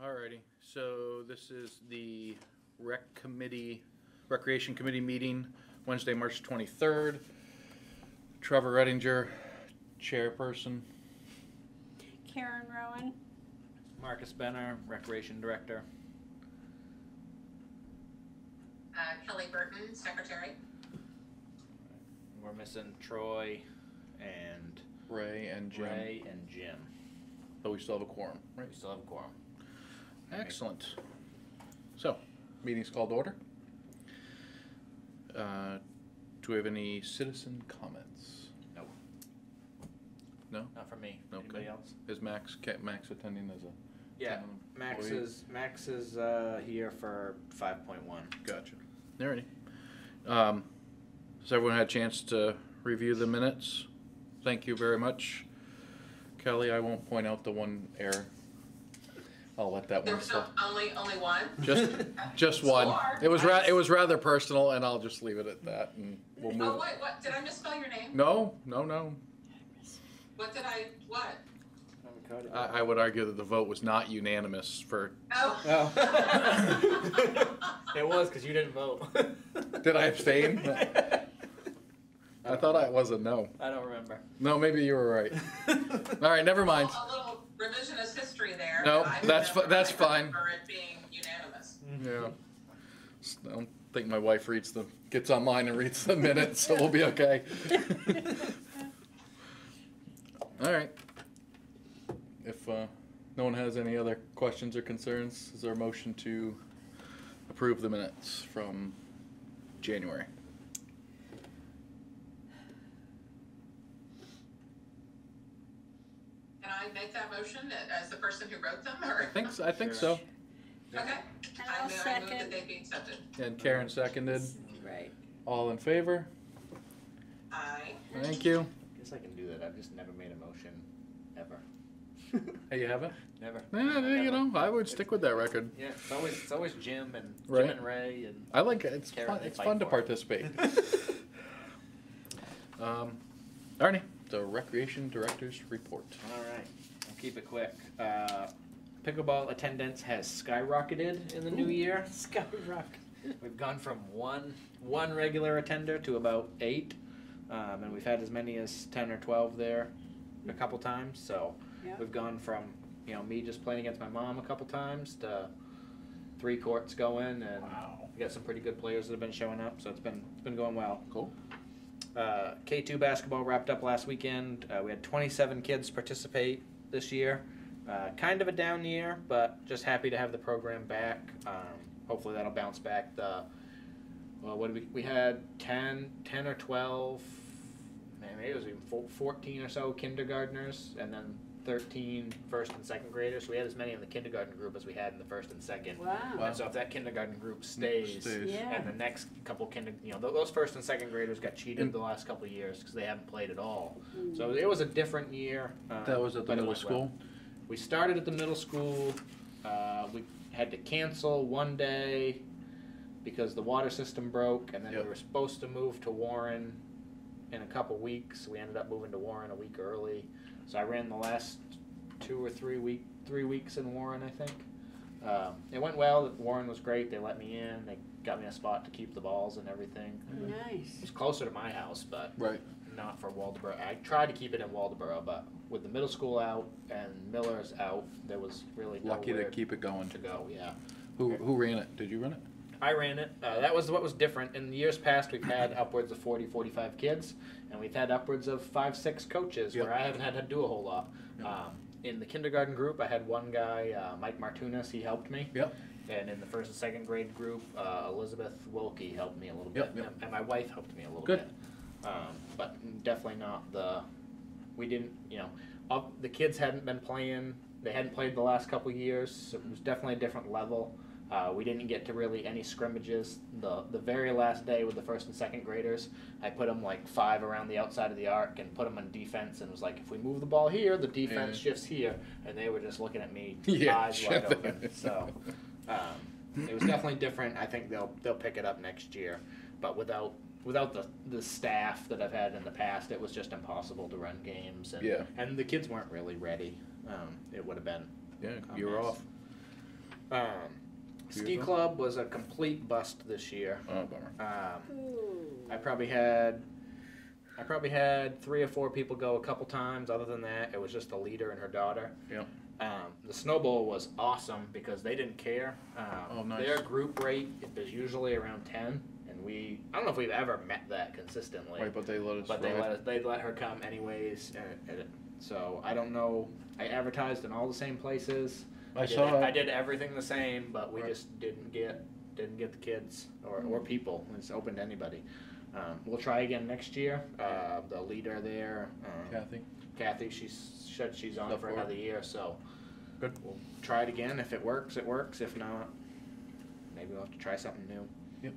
Alrighty, so this is the Recreation Committee meeting, Wednesday, March 23rd. Trevor Rettinger, chairperson. Karen Rowan. Marcus Benner, Recreation Director. Kelly Burton, Secretary. We're missing Troy and Ray and Jim. But we still have a quorum, right? We still have a quorum. Excellent. So, meeting's called to order. Do we have any citizen comments? No. No? Not from me. Okay. Anybody else? Is Max attending as a Yeah, town Max employee? is here for 5.1. Gotcha. Alrighty. Has everyone had a chance to review the minutes? Thank you very much. Kelly, I won't point out the one error. I'll let that There one was slide. only one? Just one. Hard. It was rather personal, and I'll just leave it at that, and we'll move. Oh, wait, what? Did I misspell your name? No. What? I would argue that the vote was not unanimous for. Oh. It was because you didn't vote. Did I abstain? I thought I was a no. I don't remember. No, maybe you were right. All right, never mind. A little revisionist history there. No, I that's remember fine. For it being unanimous. Yeah. I don't think my wife gets online and reads the minutes, so we'll be okay. All right. If no one has any other questions or concerns, is there a motion to approve the minutes from January? Can I make that motion as the person who wrote them? Or? I think so. Okay. I'll I move second. that they be accepted. And Karen seconded. Right. All in favor? Aye. Thank you. I guess I can do that. I've just never made a motion, ever. Hey, you haven't? Never. Yeah, you know, I would stick with that record. Yeah, it's always Jim and Right. Jim and Ray and. I like it. It's Karen, fun. they It's fight fun to for it. participate. Arnie, the Recreation Director's report. All right, I'll keep it quick. Pickleball attendance has skyrocketed in the new year. Skyrocket. We've gone from one regular attender to about 8, and we've had as many as 10 or 12 there a couple times. So Yep. we've gone from me just playing against my mom a couple times to 3 courts going, and we got some pretty good players that have been showing up. So it's been going well. Cool. K2 basketball wrapped up last weekend. We had 27 kids participate this year. Kind of a down year, but just happy to have the program back. Hopefully that'll bounce back. What did we had 10 or 12, maybe it was even 14 or so kindergartners, and then 13 first and second graders. So we had as many in the kindergarten group as we had in the first and second. Wow. And so if that kindergarten group stays. Yeah. And the next couple those first and second graders got cheated the last couple of years because they haven't played at all. So it was a different year. That was at the but it middle went school? well. We started at the middle school. We had to cancel one day because the water system broke, and then Yep. we were supposed to move to Warren in a couple weeks. We ended up moving to Warren a week early. So I ran the last 3 weeks in Warren, I think. It went well. Warren was great. They let me in. They got me a spot to keep the balls and everything. It Nice. was closer to my house, but Right. not for Walterboro. I tried to keep it in Walterboro, but with the middle school out and Miller's out, there was really Lucky nowhere to keep it going. to go. Yeah, Who ran it? Did you run it? I ran it. That was what was different. In the years past, we've had upwards of 40, 45 kids, and we've had upwards of 5, 6 coaches Yep. where I haven't had to do a whole lot. Yep. In the kindergarten group, I had one guy, Mike Martunas, he helped me. Yep. And in the first and second grade group, Elizabeth Wilkie helped me a little Yep, bit, yep. and my wife helped me a little Good. bit. But definitely not we didn't, the kids hadn't been playing, they hadn't played the last couple of years, so it was definitely a different level. We didn't get to really any scrimmages. The very last day with the first and second graders, I put them like 5 around the outside of the arc and put them on defense, and was like, if we move the ball here, the defense shifts here, and they were just looking at me, eyes wide open. So it was definitely different. I think they'll pick it up next year, but without the staff that I've had in the past, it was just impossible to run games, and the kids weren't really ready. It would have been. Yeah, you were off. Ski club was a complete bust this year. Oh, bummer. I probably had 3 or 4 people go a couple times. Other than that, it was just the leader and her daughter. Yep. The snowball was awesome because they didn't care. Oh, nice. Their group rate is usually around 10, and I don't know if we've ever met that consistently. Right, but they let us. But they let her come anyways, so I don't know. I advertised in all the same places. I did everything the same, but we just didn't get the kids or people. It's open to anybody. We'll try again next year. The leader there, Kathy, she said she's on for another year, so good. We'll try it again. If it works, it works. If not, maybe we'll have to try something new. Yep.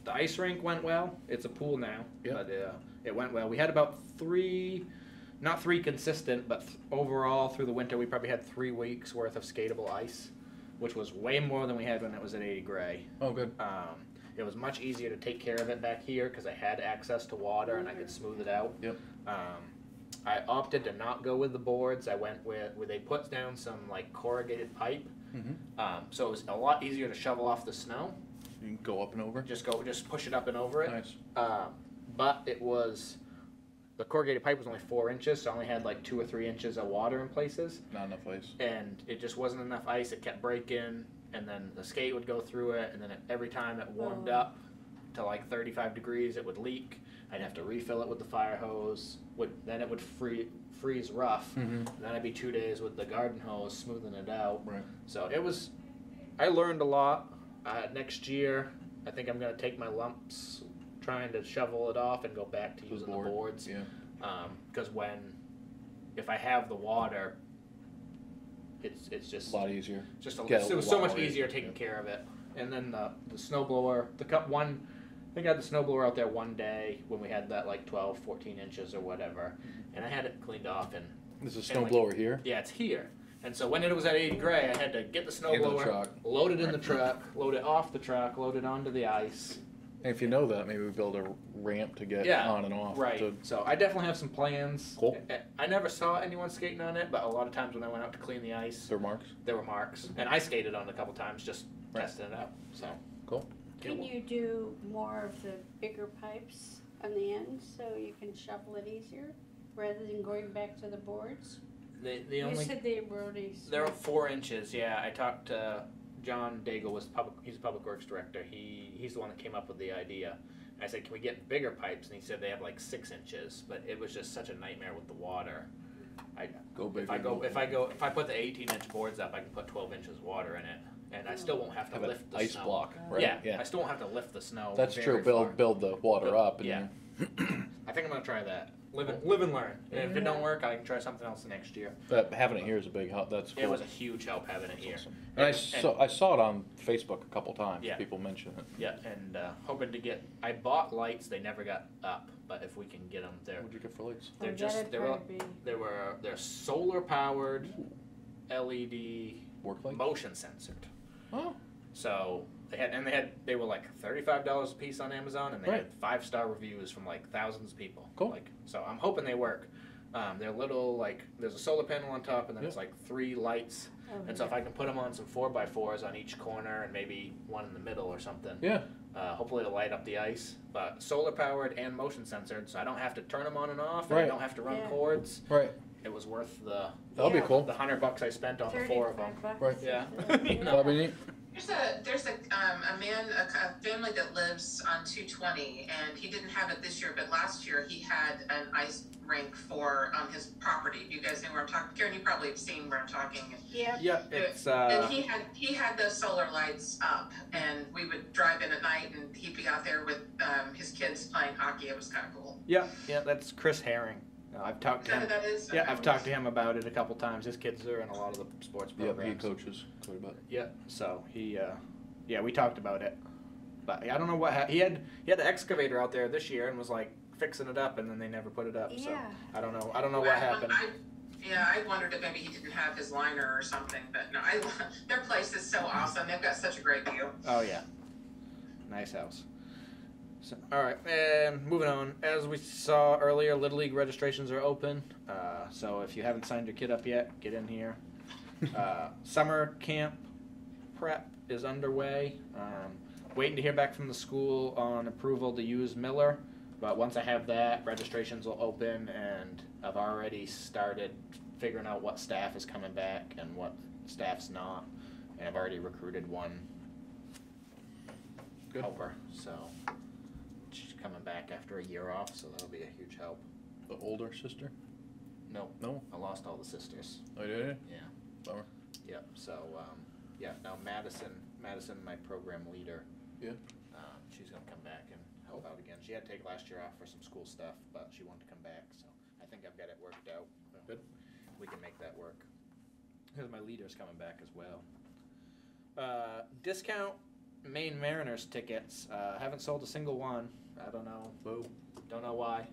The ice rink went well. It's a pool now, yep. But it went well. We had about 3, not 3 consistent, but overall through the winter we probably had 3 weeks worth of skatable ice, which was way more than we had when it was at 80 gray. Oh, good. It was much easier to take care of it back here because I had access to water and I could smooth it out. Yep. I opted to not go with the boards. I went with where they put down some like corrugated pipe, so it was a lot easier to shovel off the snow. You can go up and over. Just push it up and over it. Nice. But the corrugated pipe was only 4 inches, so I only had like 2 or 3 inches of water in places. Not enough ice. And it just wasn't enough ice. It kept breaking, and then the skate would go through it, and then every time it warmed up to like 35 degrees, it would leak. I'd have to refill it with the fire hose. Then it would freeze rough. Then I'd be 2 days with the garden hose smoothing it out. Right. So I learned a lot. Next year, I think I'm going to take my lumps trying to shovel it off and go back to using the boards. Yeah. Because if I have the water, it's just a lot easier. It was so much easier taking care of it. And then the snowblower, I think I had the snowblower out there one day when we had that like 12, 14 inches or whatever, and I had it cleaned off. And there's a snowblower here? Yeah, it's here. And so when it was at 80 gray, I had to get the snowblower, load it in the truck, load it off the truck, load it onto the ice. And if you know that, maybe we build a ramp to get on and off. Right. So I definitely have some plans. Cool. I never saw anyone skating on it, but a lot of times when I went out to clean the ice, there were marks. And I skated on it a couple times, just testing it out. So cool. Can you do more of the bigger pipes on the end so you can shovel it easier rather than going back to the boards? You said they were only... They're 4 inches, yeah. I talked to John Daigle, he's a public works director. He's the one that came up with the idea. I said, can we get bigger pipes? And he said they have like 6 inches, but it was just such a nightmare with the water. Go bigger. If I put the 18-inch boards up, I can put 12 inches of water in it. And I still won't have to lift the ice snow. block, right? Yeah, I still won't have to lift the snow. That's true. Build the water up. And yeah. I think I'm gonna try that. Live and learn. And if it don't work, I can try something else next year. Having it here is a big help. That's cool. It was a huge help having it here. Awesome. And I saw it on Facebook a couple times. Yeah. People mention it. Yeah, and hoping to get. I bought lights. They never got up, but if we can get them there. What'd you get for lights? They're solar powered, LED, work lights, motion censored. Oh. So they were like $35 a piece on Amazon, and they had 5-star reviews from like thousands of people. Cool. So I'm hoping they work. They're little, there's a solar panel on top, and then it's like 3 lights. And so if I can put them on some 4x4s on each corner and maybe one in the middle or something. Yeah. Hopefully it'll light up the ice. But solar powered and motion censored, so I don't have to turn them on and off, and I don't have to run cords. Right. It was worth the. That'll be cool. The $100 I spent on the 4 of them. Right. Yeah. That'll be neat. There's a family that lives on 220, and he didn't have it this year, but last year he had an ice rink on his property. You guys know where I'm talking? Karen, you probably have seen where I'm talking. Yeah. Yeah, it's. And he had the solar lights up, and we would drive in at night, and he'd be out there with his kids playing hockey. It was kind of cool. Yeah, that's Chris Herring. I've talked to him. That is? Yeah, I've talked to him about it a couple times. His kids are in a lot of the sports programs. Yeah, he coaches quite a bit. Yeah, so we talked about it, but I don't know what he had the excavator out there this year and was like fixing it up, and then they never put it up. Yeah. So I don't know what happened. I wondered if maybe he didn't have his liner or something, but no, their place is so awesome. They've got such a great view. Oh yeah, nice house. So, all right, and moving on. As we saw earlier, Little League registrations are open. So if you haven't signed your kid up yet, get in here. Summer camp prep is underway. Waiting to hear back from the school on approval to use Miller, but once I have that, registrations will open, and I've already started figuring out what staff is coming back and what staff's not, and I've already recruited one helper, so she's coming back after a year off, so that'll be a huge help. The older sister? No. No? I lost all the sisters. Oh, did you? Yeah. Bummer. Yep, so, now Madison, my program leader. Yeah. She's gonna come back and help out again. She had to take last year off for some school stuff, but she wanted to come back, so I think I've got it worked out. Good. We can make that work. Because my leader's coming back as well. Discount Maine Mariners tickets. Haven't sold a single one. I don't know. Whoa. Don't know why.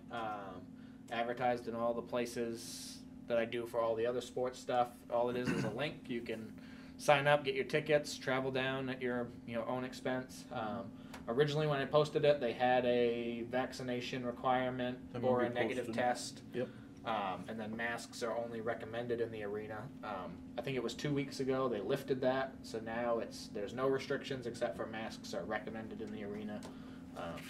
Advertised in all the places that I do for all the other sports stuff. All it is a link. You can sign up, get your tickets, travel down at your own expense. Originally, when I posted it, they had a vaccination requirement or a negative test. Yep. And then masks are only recommended in the arena. I think it was 2 weeks ago they lifted that, so now there's no restrictions except for masks are recommended in the arena.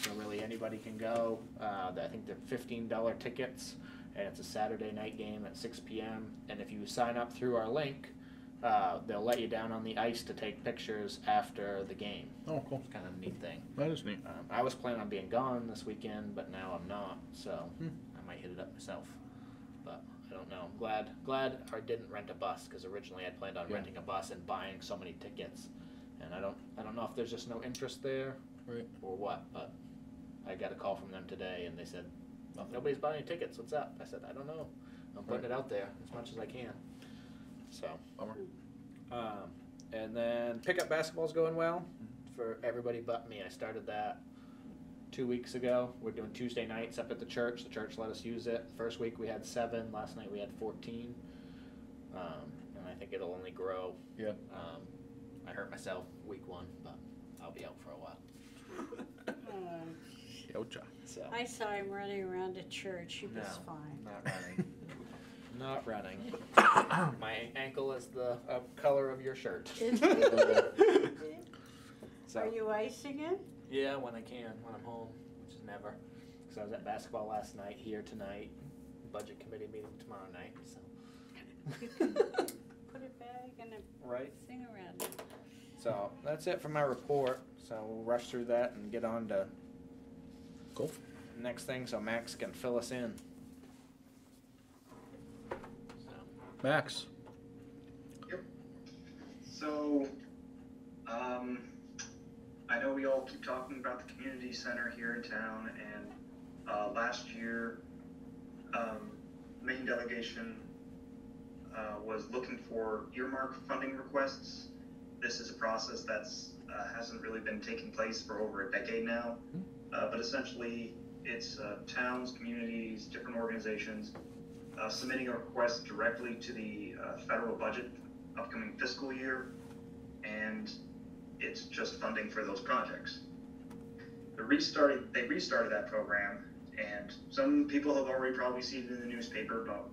So really anybody can go. I think they're $15 tickets, and it's a Saturday night game at 6 p.m. And if you sign up through our link, they'll let you down on the ice to take pictures after the game. Oh, cool. It's kind of a neat thing. That is neat. I was planning on being gone this weekend, but now I'm not, so I might hit it up myself. But I don't know. Glad I didn't rent a bus, because originally I'd planned on renting a bus and buying so many tickets, and I don't know if there's just no interest there, right, or what. But I got a call from them today, and they said nobody's buying any tickets. What's up? I said I don't know. I'm putting it out there as much as I can. So, bummer. And then pickup basketball's going well for everybody but me. I started that 2 weeks ago. We're doing Tuesday nights up at the church. The church let us use it. First week we had 7. Last night we had 14. And I think it'll only grow. Yeah. I hurt myself week 1, but I'll be out for a while. So. I saw him running around the church. He was fine. Not running. Not running. My ankle is the color of your shirt. So. Are you icing it? Yeah, when I can, when I'm home, which is never. Because I was at basketball last night, here tonight, budget committee meeting tomorrow night. So. You can put it back and sing around it. So that's it for my report. So we'll rush through that and get on to next thing, so Max can fill us in. Max. Yep. So, I know we all keep talking about the community center here in town, and last year, Maine delegation was looking for Earmark funding requests. This is a process that's hasn't really been taking place for over a decade now, but essentially it's towns, communities, different organizations submitting a request directly to the federal budget upcoming fiscal year, and it's just funding for those projects. They restarted that program, and some people have already probably seen it in the newspaper, but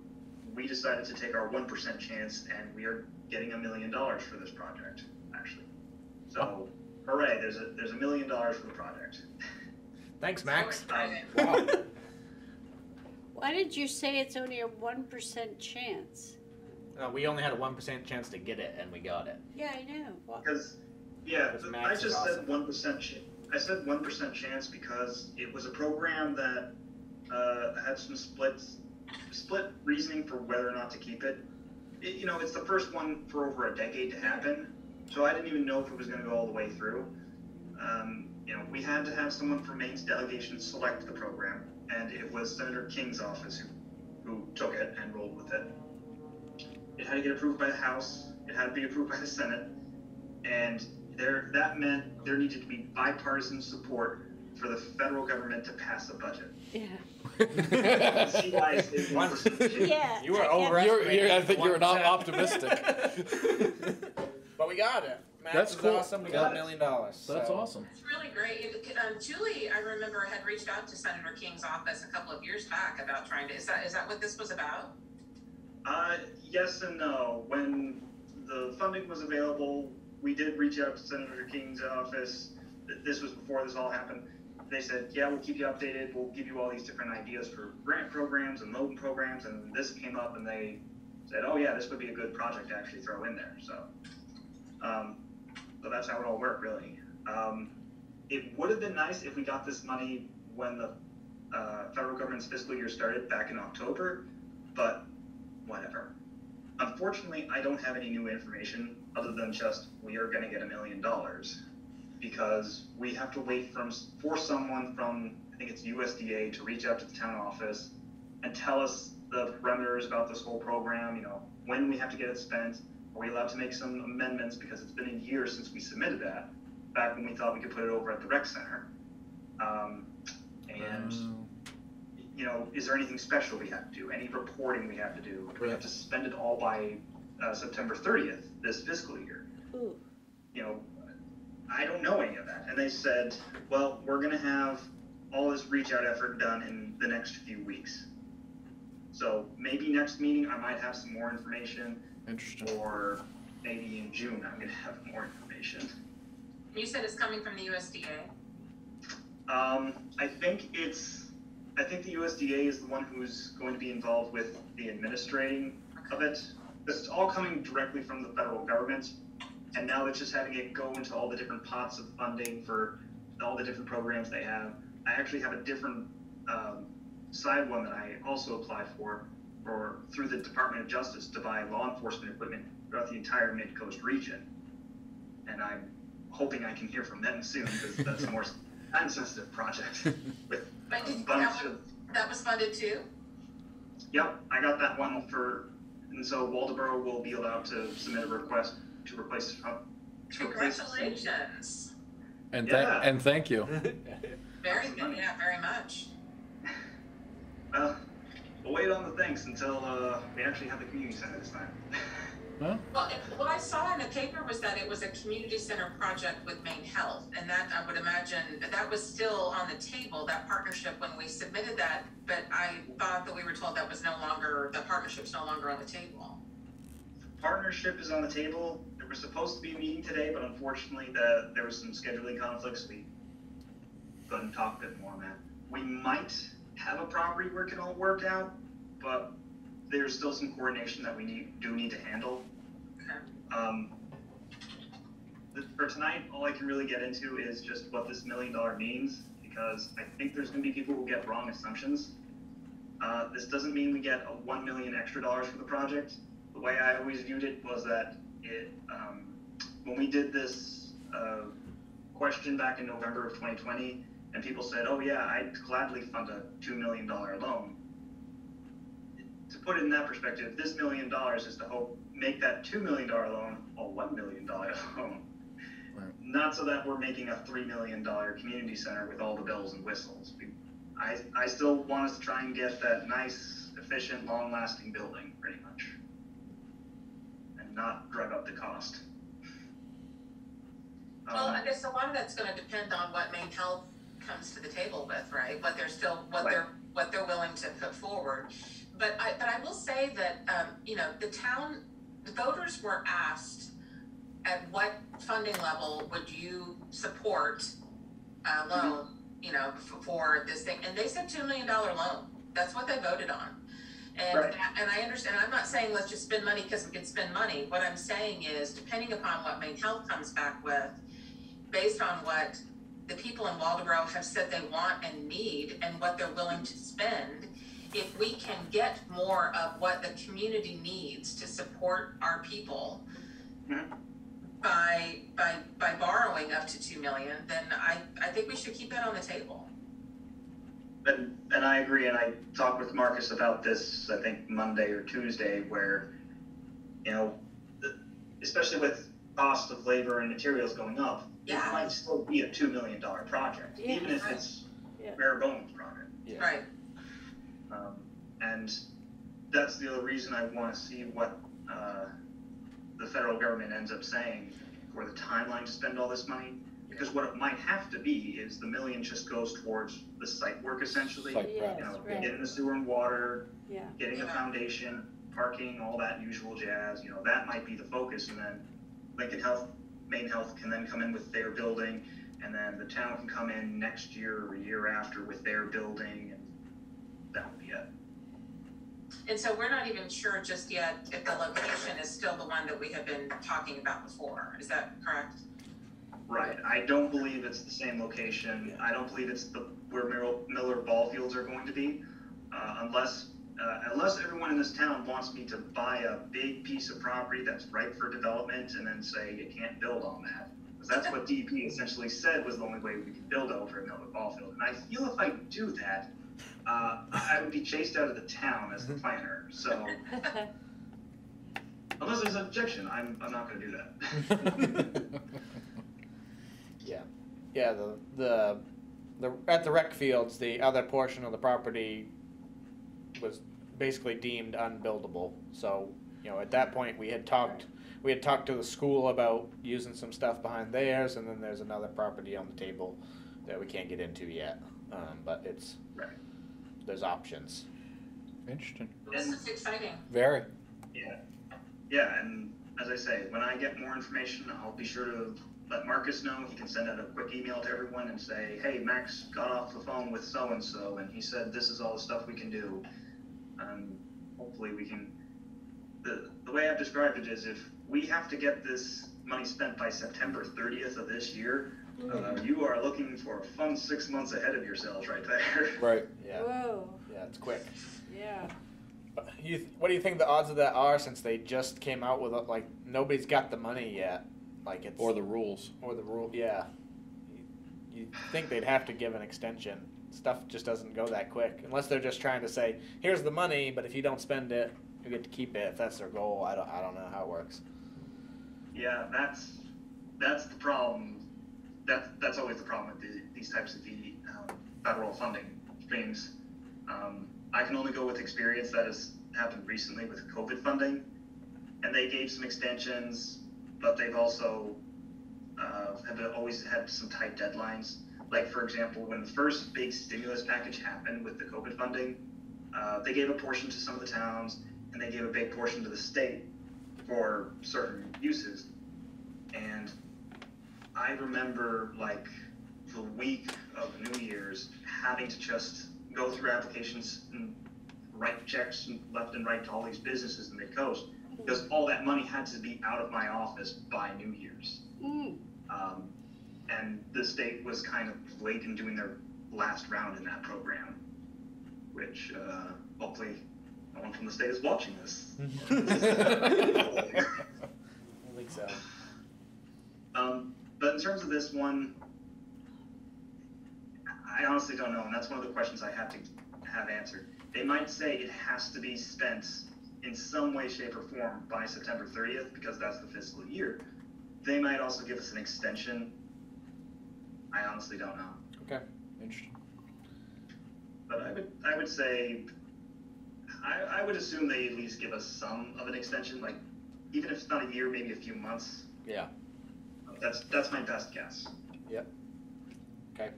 we decided to take our 1% chance, and we are getting $1 million for this project, actually. So, hooray, there's $1 million for the project. Thanks, Max. Wow. Why did you say it's only a 1% chance? We only had a 1% chance to get it, and we got it. Yeah, I know. Because, I just said 1%. I said 1% chance because it was a program that had some split reasoning for whether or not to keep it. It's the first one for over a decade to happen, so I didn't even know if it was going to go all the way through. We had to have someone from Maine's delegation select the program, and it was Senator King's office who took it and rolled with it. It had to get approved by the House, it had to be approved by the Senate, and that meant there needed to be bipartisan support for the federal government to pass a budget. Yeah. See why it's 1%. Yeah. You were overestimating. I think you're not optimistic. But we got it. Max That's cool. Awesome. We got $1 million. That's awesome. It's really great. Julie, I remember, had reached out to Senator King's office a couple of years back about trying to. Is that what this was about? Yes and no. When the funding was available, we did reach out to Senator King's office. This was before this all happened. They said, yeah, we'll keep you updated. We'll give you all these different ideas for grant programs and loan programs. And this came up and they said, oh yeah, this would be a good project to actually throw in there. So, so that's how it all worked, really. It would have been nice if we got this money when the federal government's fiscal year started back in October, but whatever. Unfortunately, I don't have any new information other than just we are going to get $1 million because we have to wait for someone from, I think it's USDA, to reach out to the town office and tell us the parameters about this whole program, you know, when we have to get it spent. Are we allowed to make some amendments because it's been a year since we submitted that, back when we thought we could put it over at the rec center. You know, is there anything special we have to do? Any reporting we have to do? Do we have to spend it all by September 30th this fiscal year? Ooh. You know, I don't know any of that. And they said, well, we're going to have all this reach out effort done in the next few weeks. So maybe next meeting I might have some more information. Interesting. Or maybe in June I'm going to have more information. You said it's coming from the USDA? I think the USDA is the one who's going to be involved with the administrating of it. This is all coming directly from the federal government, and now they're just having it go into all the different pots of funding for all the different programs they have. I actually have a different side one that I also applied for through the Department of Justice to buy law enforcement equipment throughout the entire Mid-Coast region. And I'm hoping I can hear from them soon because that's a more time-sensitive project with a bunch of... That was funded too? Yep, I got that one and so Walterboro will be allowed to submit a request to replace... Congratulations. And, Yeah. and thank you. Very much. Well, we'll wait on the thanks until we actually have the community center this time. Huh? Well, what I saw in the paper was that it was a community center project with Maine Health, and that I would imagine that was still on the table, that partnership, when we submitted that, but I thought that we were told that was no longer, the partnership's no longer on the table. Partnership is on the table. There was supposed to be a meeting today, but unfortunately there was some scheduling conflicts. We couldn't talk a bit more on that. We might have a property where it can all work out, but there's still some coordination that we do need to handle. Okay. For tonight, all I can really get into is just what this $1 million means, because I think there's going to be people who get wrong assumptions. This doesn't mean we get a $1 million extra for the project. The way I always viewed it was that when we did this question back in November of 2020, and people said, oh yeah, I'd gladly fund a $2 million loan. To put it in that perspective, this $1 million is to make that $2 million loan a $1 million loan. Right. Not so that we're making a $3 million community center with all the bells and whistles. I still want us to try and get that nice, efficient, long-lasting building, pretty much, and not drive up the cost. Well, I guess a lot of that's going to depend on what Maine Health comes to the table with, right? What they're willing to put forward. But I will say that you know, the voters were asked at what funding level would you support a loan, you know, for this thing, and they said $2 million loan. That's what they voted on. And, right. And I understand, I'm not saying let's just spend money because we can spend money. What I'm saying is, depending upon what Maine Health comes back with, based on what the people in Walterboro have said they want and need and what they're willing to spend, if we can get more of what the community needs to support our people by borrowing up to $2 million, then I think we should keep that on the table. And I agree, and I talked with Marcus about this, I think Monday or Tuesday, where, you know, especially with cost of labor and materials going up, it might still be a $2 million project, even if it's bare bones project. Yeah. Right. And that's the other reason I want to see what the federal government ends up saying for the timeline to spend all this money. Because what it might have to be is the $1 million just goes towards the site work, essentially. Yes, you know, right. getting the sewer and water, Yeah. getting a foundation, parking, all that usual jazz. You know, that might be the focus, and then Lincoln Health Maine Health can then come in with their building, and then the town can come in next year or a year after with their building, and that would be it. And so we're not even sure just yet if the location is still the one that we have been talking about before. Is that correct? Right. I don't believe it's the same location. I don't believe it's where Miller ball fields are going to be, unless everyone in this town wants me to buy a big piece of property that's ripe for development and then say you can't build on that. Because that's what DEP essentially said was the only way we could build over at Miller ball field. And I feel if I do that, I would be chased out of the town as the planner. So unless there's an objection, I'm not going to do that. Yeah. The at the rec fields, the other portion of the property was basically deemed unbuildable. So, at that point we had talked to the school about using some stuff behind theirs, and then there's another property on the table that we can't get into yet. But it's there's options. Interesting. This is exciting. Very. Yeah, and as I say, when I get more information, I'll be sure to let Marcus know. He can send out a quick email to everyone and say, hey, Max got off the phone with so-and-so, and he said this is all the stuff we can do. And hopefully we can, the way I've described it is if we have to get this money spent by September 30th of this year, you are looking for a fun 6 months ahead of yourselves right there. Right. Yeah. Whoa. Yeah, it's quick. Yeah. What do you think the odds of that are, since they just came out with nobody's got the money yet, or the rules. Yeah. You think they'd have to give an extension. Stuff just doesn't go that quick unless they're just trying to say, here's the money, but if you don't spend it, you get to keep it. If that's their goal, I don't know how it works. Yeah, that's the problem. That's always the problem with these types of federal funding streams. I can only go with experience that has happened recently with COVID funding, and they gave some extensions, but they've also have always had some tight deadlines. Like, for example, when the first big stimulus package happened with the COVID funding, they gave a portion to some of the towns, and they gave a big portion to the state for certain uses. And I remember, the week of New Year's, having to just go through applications and write checks left and right to all these businesses in the Mid-Coast, because all that money had to be out of my office by New Year's. And the state was kind of late in doing their last round in that program, which hopefully no one from the state is watching this. I think so. But in terms of this one, I honestly don't know, and that's one of the questions I have to have answered. They might say it has to be spent in some way, shape, or form by September 30th because that's the fiscal year. They might also give us an extension. I honestly don't know. Okay. Interesting. But I would say, I would assume they at least give us some of an extension, even if it's not a year, maybe a few months. Yeah. That's my best guess. Yep. Okay.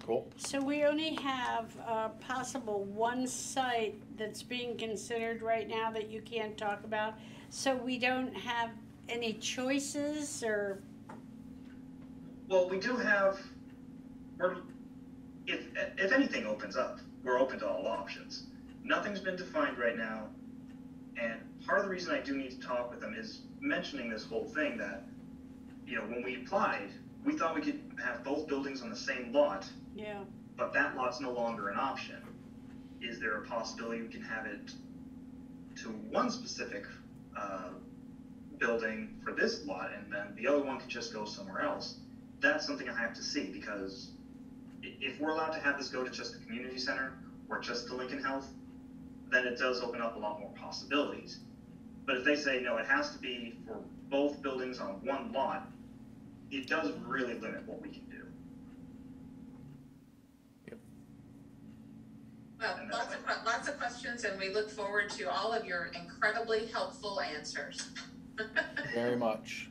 Cool. So we only have possible one site that's being considered right now that you can't talk about. So we don't have any choices, or? Well, we do have. If anything opens up, we're open to all options. Nothing's been defined right now, and part of the reason I do need to talk with them is mentioning this whole thing that, when we applied, we thought we could have both buildings on the same lot. Yeah. But that lot's no longer an option. Is there a possibility we can have it to one specific building for this lot, and then the other one could just go somewhere else? That's something I have to see, because if we're allowed to have this go to just the community center or just the Lincoln Health, then it does open up a lot more possibilities. But if they say, no, it has to be for both buildings on one lot, it does really limit what we can do. Well, lots of questions, and we look forward to all of your incredibly helpful answers. Very much.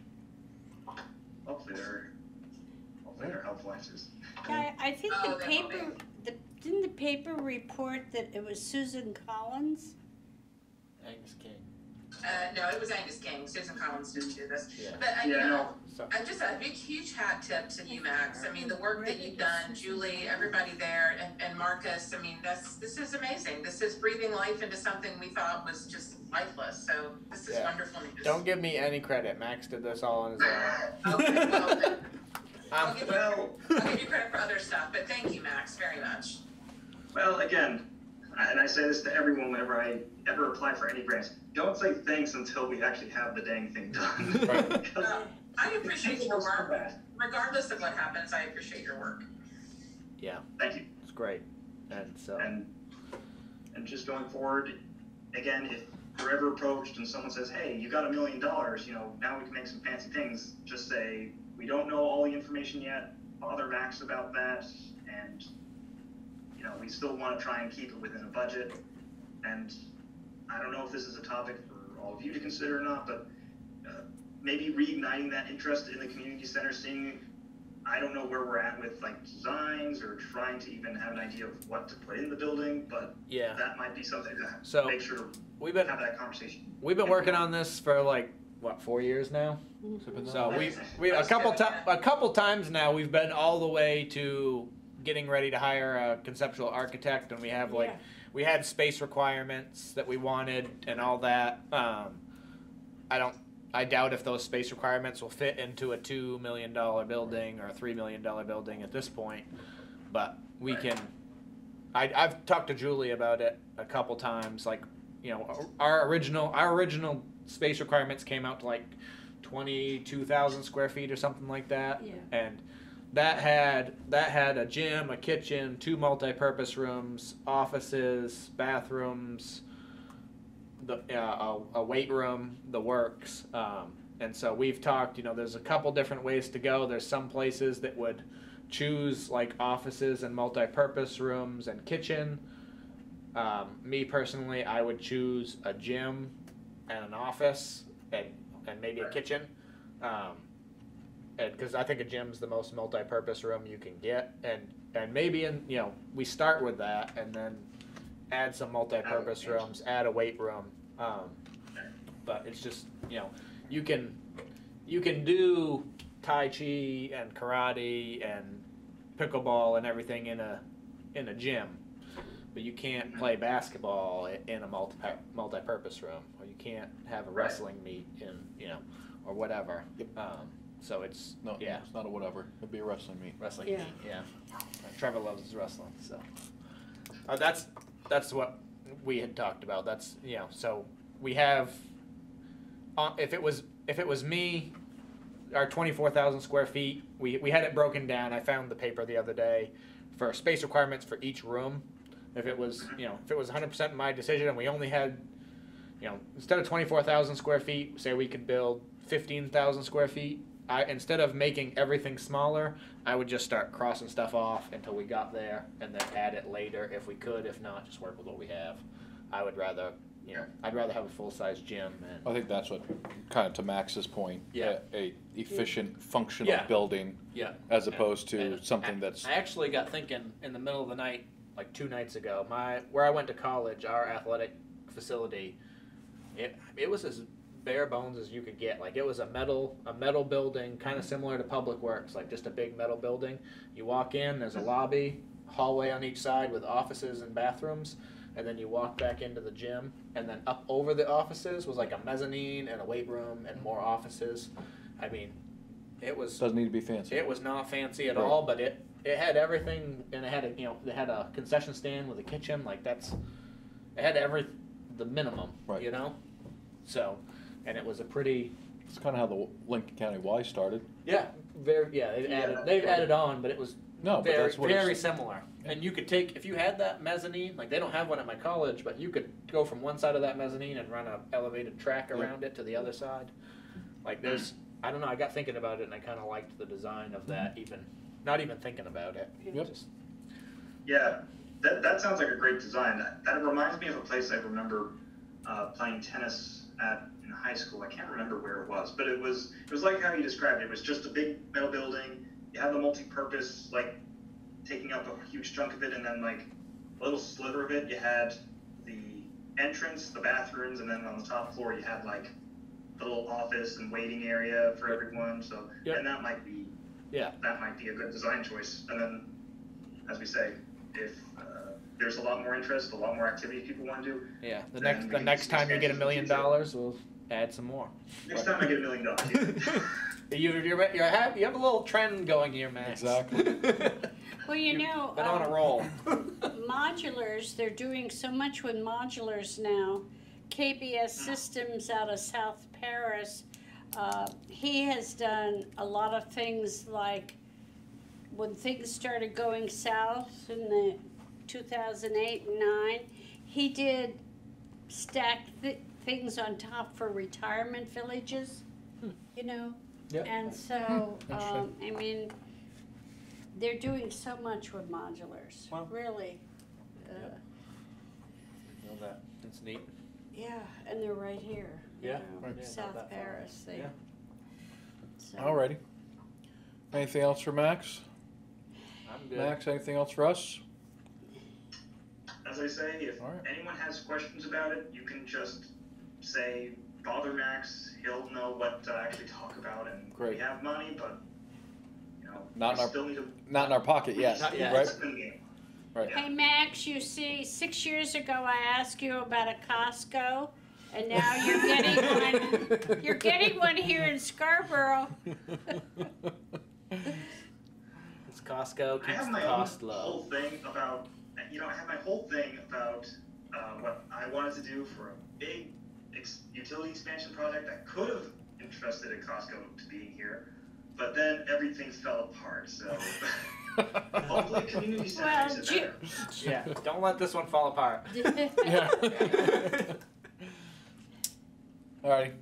Hopefully they're helpful answers. Yeah, I think Oh, the they will paper, didn't the paper report that it was Susan Collins? Angus King. No, it was Angus King. Susan Collins didn't do this. Yeah. But no. just a big, huge hat tip to you, Max. I mean, the work that you've done, Julie, everybody there, and Marcus. I mean, this is amazing. This is breathing life into something we thought was just lifeless. So this is wonderful news. Don't give me any credit. Max did this all on his own. Okay, well, I'll give you credit for other stuff, but thank you, Max, very much. Well, again, and I say this to everyone whenever I ever apply for any grants, don't say thanks until we actually have the dang thing done. I appreciate your work. Regardless of what happens, I appreciate your work. Yeah. Thank you. It's great. And so. And just going forward, again, if we're ever approached and someone says, hey, you got $1 million, now we can make some fancy things, just say, we don't know all the information yet, bother Max about that, and, we still want to try and keep it within a budget. And I don't know if this is a topic for all of you to consider or not, but maybe reigniting that interest in the community center, seeing, I don't know where we're at with like designs or trying to even have an idea of what to put in the building, but that might be something to make sure to have that conversation. We've been working on this for 4 years now. So we a couple times now we've been all the way to getting ready to hire a conceptual architect, and we have we had space requirements that we wanted and all that. I doubt if those space requirements will fit into a $2 million building or a $3 million building at this point, but we can. I've talked to Julie about it a couple times. Our original space requirements came out to 22,000 square feet or something like that, and that had a gym, a kitchen, 2 multi-purpose rooms, offices, bathrooms, a weight room, the works. And so we've talked, there's a couple different ways to go. There's some places that would choose offices and multi-purpose rooms and kitchen. Me personally, I would choose a gym and an office and maybe a kitchen. Because I think a gym's the most multi-purpose room you can get, and maybe we start with that and then add some multi-purpose rooms, add a weight room. But it's just you can do Tai Chi and karate and pickleball and everything in a gym, but you can't play basketball in a multi-purpose room, or you can't have a wrestling meet in or whatever. So it's it's not a whatever. It'd be a wrestling meet. Wrestling meet, yeah. Trevor loves his wrestling, so that's what we had talked about. That's so we have. If it was me, our 24,000 square feet, we had it broken down. I found the paper the other day for space requirements for each room. If it was 100% my decision and we only had, instead of 24,000 square feet, say we could build 15,000 square feet. Instead of making everything smaller, I would just start crossing stuff off until we got there, and then add it later if we could. If not, just work with what we have. I would rather, I'd rather have a full-size gym. And I think that's what, kind of to Max's point, a efficient, functional building, as opposed to something that's. I actually got thinking in the middle of the night, 2 nights ago. Where I went to college, our athletic facility, it was as bare bones as you could get. It was a metal building, kind of similar to Public Works, just a big metal building. You walk in, there's a lobby, hallway on each side with offices and bathrooms, and then you walk back into the gym, and then up over the offices was a mezzanine and a weight room and more offices. I mean, it was doesn't need to be fancy. It was not fancy at all, but it had everything, and it had a concession stand with a kitchen. It had the minimum, so. And it was a pretty. It's kind of how the Lincoln County Y started. Yeah, they've added on, but it was very similar. And you could take, if you had that mezzanine, they don't have one at my college, but you could go from one side of that mezzanine and run a elevated track around it to the other side. There's, I don't know, I got thinking about it and I kind of liked the design of that, not even thinking about it. That sounds like a great design. That reminds me of a place I remember playing tennis at in high school. I can't remember where it was, but it was like how you described it. It was just a big metal building. You have the multi-purpose, taking up a huge chunk of it, and then a little sliver of it, you had the entrance, the bathrooms, and then on the top floor you had like the little office and waiting area for everyone. So, and that might be a good design choice. And then, as we say, if there's a lot more interest, a lot more activity people want to do. Yeah, the next time you get $1 million, we'll add some more. Next time I get $1 million. You're happy. You have a little trend going here, Max. Exactly. Well, you know, been on a roll. modulars, they're doing so much with modulars now. KBS Systems out of South Paris, he has done a lot of things like when things started going south in the 2008 and 9, he did stack things on top for retirement villages, you know? Yep. And so, I mean, they're doing so much with modulars, really. Know that. That's neat. Yeah, and they're right here. Yeah, you know, South Paris. So. Alrighty. Anything else for Max? I'm good. Max, anything else for us? As I say, if anyone has questions about it, you can just say, bother Max. He'll know what to actually talk about. And we have money, but you know, not in our pocket yet. Not yet. Right? Right. Hey Max, you see, 6 years ago I asked you about a Costco, and now you're getting one. You're getting one here in Scarborough. It's Costco keeps the cost low. I have my whole thing about what I wanted to do for a big utility expansion project. I could have entrusted a Costco to being here, but then everything fell apart. So hopefully, community center makes it better. Yeah, don't let this one fall apart. Yeah. All right.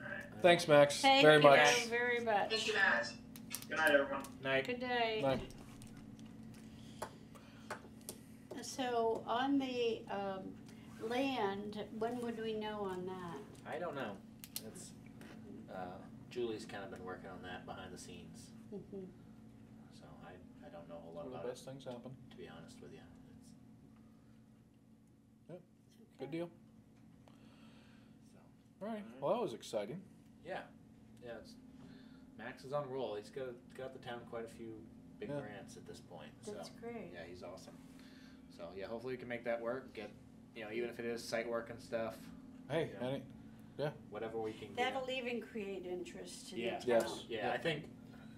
Thanks, Max. Very much. Thank you very much. Thank you, Max. Good night, everyone. Night. Good day. Night. So on the land, when would we know on that? I don't know. It's Julie's kind of been working on that behind the scenes. Mm-hmm. So I don't know a whole lot One of about the best things happen. to be honest with you. Good deal. So. All right. Well, that was exciting. Yeah. Max is on a roll. He's got the town quite a few big grants at this point. That's great. Yeah, he's awesome. So yeah, hopefully we can make that work. Get even if it is site work and stuff. Hey, whatever we can. That'll even create interest in the town. Yes. Yeah, I think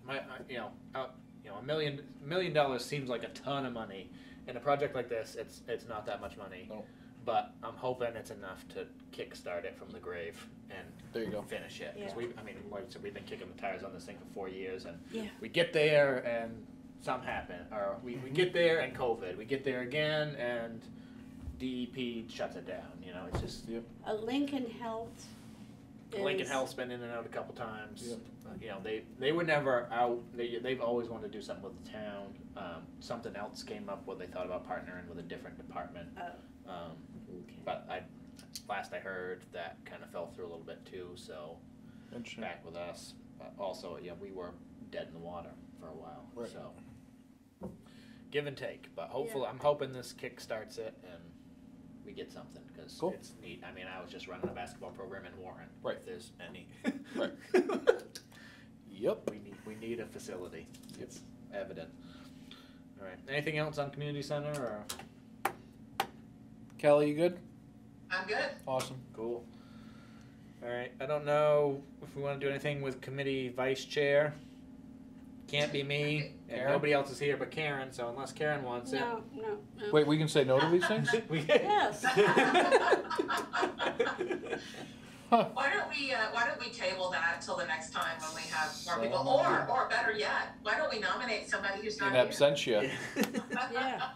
$1 million seems like a ton of money. In a project like this, it's not that much money. No. But I'm hoping it's enough to kickstart it from the grave and there you go. Finish it. Because like I said, we've been kicking the tires on this thing for 4 years, and we get there and something happen, or we get there and COVID. We get there again and DEP shuts it down. It's just Lincoln Health. Lincoln Health's been in and out a couple times. They were never out. They've always wanted to do something with the town. Something else came up where they thought about partnering with a different department. But last I heard, that kind of fell through a little bit too. So back with us. But also, we were dead in the water for a while. Right. So give and take. But hopefully, I'm hoping this kick starts it and we get something, because it's neat. I mean, I was just running a basketball program in Warren. Right. If there's any. Right. Yep. We need a facility. It's evident. All right. Anything else on community center or? Kelly, you good? I'm good. Awesome. Cool. All right. I don't know if we want to do anything with committee vice chair. Can't be me, and Karen? nobody else is here but Karen. So unless Karen wants it. No. Wait, we can say no to these things? Yes. Why don't we table that till the next time when we have more people, or better yet, why don't we nominate somebody who's not In here? absentia. Yeah.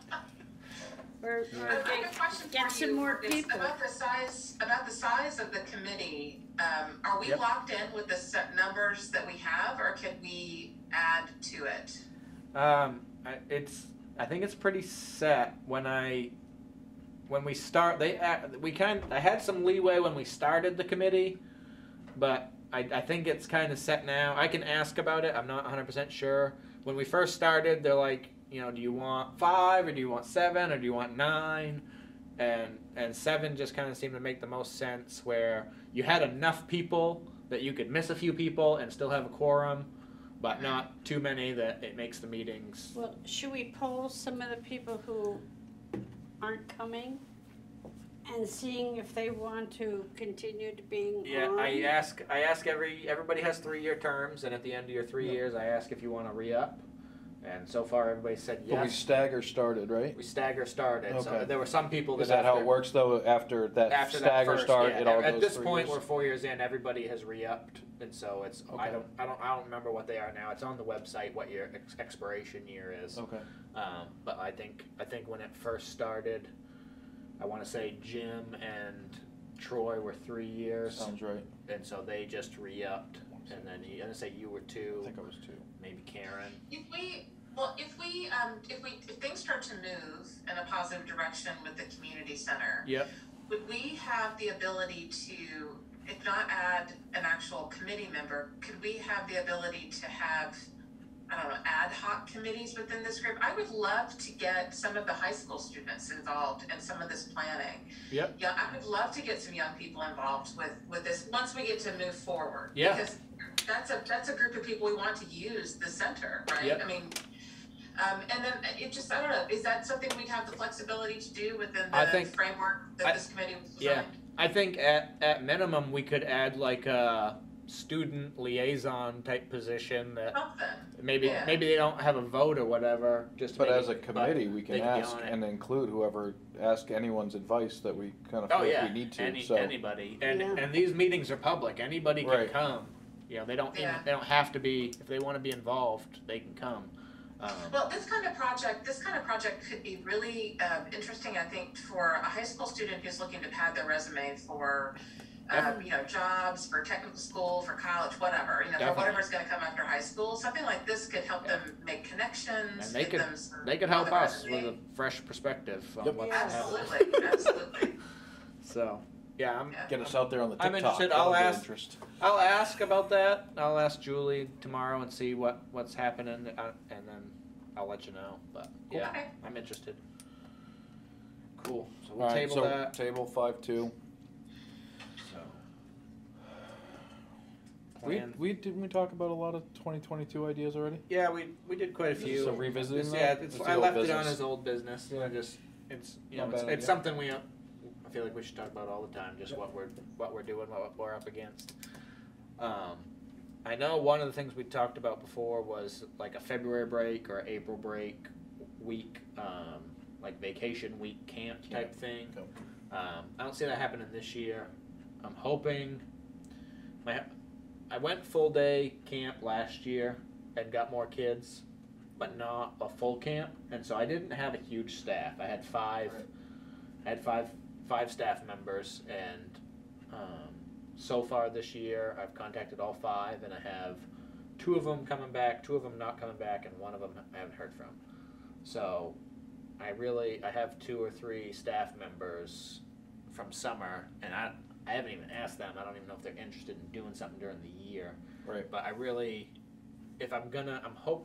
Or I have a question get for some you. more It's people. about the size of the committee. Are we locked in with the set numbers that we have, or can we add to it? I think it's pretty set. When we start, I had some leeway when we started the committee, but I think it's kind of set now. I can ask about it. I'm not 100% sure. When we first started, they're like, do you want 5 or do you want 7 or do you want 9? and 7 just kind of seemed to make the most sense, where you had enough people that you could miss a few people and still have a quorum, but not too many that it makes the meetings. Well, should we poll some of the people who aren't coming and seeing if they want to continue to being Yeah, on? I ask everybody has 3-year terms, and at the end of your 3 years, I ask if you want to re-up. And so far, everybody said yes. But we stagger started, right? We stagger started. Okay. So there were some people that Is that how after- it works though? After that stagger first, start, yeah. it all At goes this 3 point, years? we're 4 years in. Everybody has re-upped, and so it's. Okay. I don't remember what they are now. It's on the website what your expiration year is. Okay. But I think when it first started, I want to say Jim and Troy were 3 years, Sounds right. and so they just re-upped. And then I'm gonna say you were 2. I think I was 2. Maybe Karen. If things start to move in a positive direction with the community center, Yep. would we have the ability to, if not add an actual committee member, could we have the ability to have, I don't know, ad hoc committees within this group? I would love to get some of the high school students involved in some of this planning. Yep. Yeah, I would love to get some young people involved with this once we get to move forward. Yeah. Because that's a group of people we want to use the center, right? Yep. I mean, and then it just, I don't know, is that something we'd have the flexibility to do within the framework that this committee was designed? I think at minimum we could add like a student liaison type position that maybe they don't have a vote or whatever. But as a committee, we can ask and include whoever, ask anyone's advice that we kind of feel like we need to. Anybody, and these meetings are public. Anybody can come. You know, they don't have to be. If they want to be involved, they can come. Well, this kind of project could be really interesting, I think, for a high school student who's looking to pad their resume for, jobs, for technical school, for college, whatever, for whatever's going to come after high school. Something like this could help them make connections. And they could help us with a fresh perspective on what's happening. Absolutely. So. Yeah, get us out there on the TikTok. I'm interested. I'll ask about that. I'll ask Julie tomorrow and see what's happening, and then I'll let you know. But yeah, okay. I'm interested. Cool. So we'll table that. Table 5-2. So. Didn't we talk about a lot of 2022 ideas already? Yeah, we did quite a few. So revisiting I left it on as old business. Yeah. It's something I feel like we should talk about all the time, just what we're doing, what we're up against. I know one of the things we talked about before was like a February break or April break week, like vacation week camp type thing. I don't see that happening this year. I'm hoping. I went full day camp last year and got more kids, but not a full camp, and so I didn't have a huge staff. I had five. Right. I had five staff members, and so far this year I've contacted all 5, and I have 2 of them coming back, 2 of them not coming back, and 1 of them I haven't heard from. So I have 2 or 3 staff members from summer, and I haven't even asked them. I don't even know if they're interested in doing something during the year. Right. But I've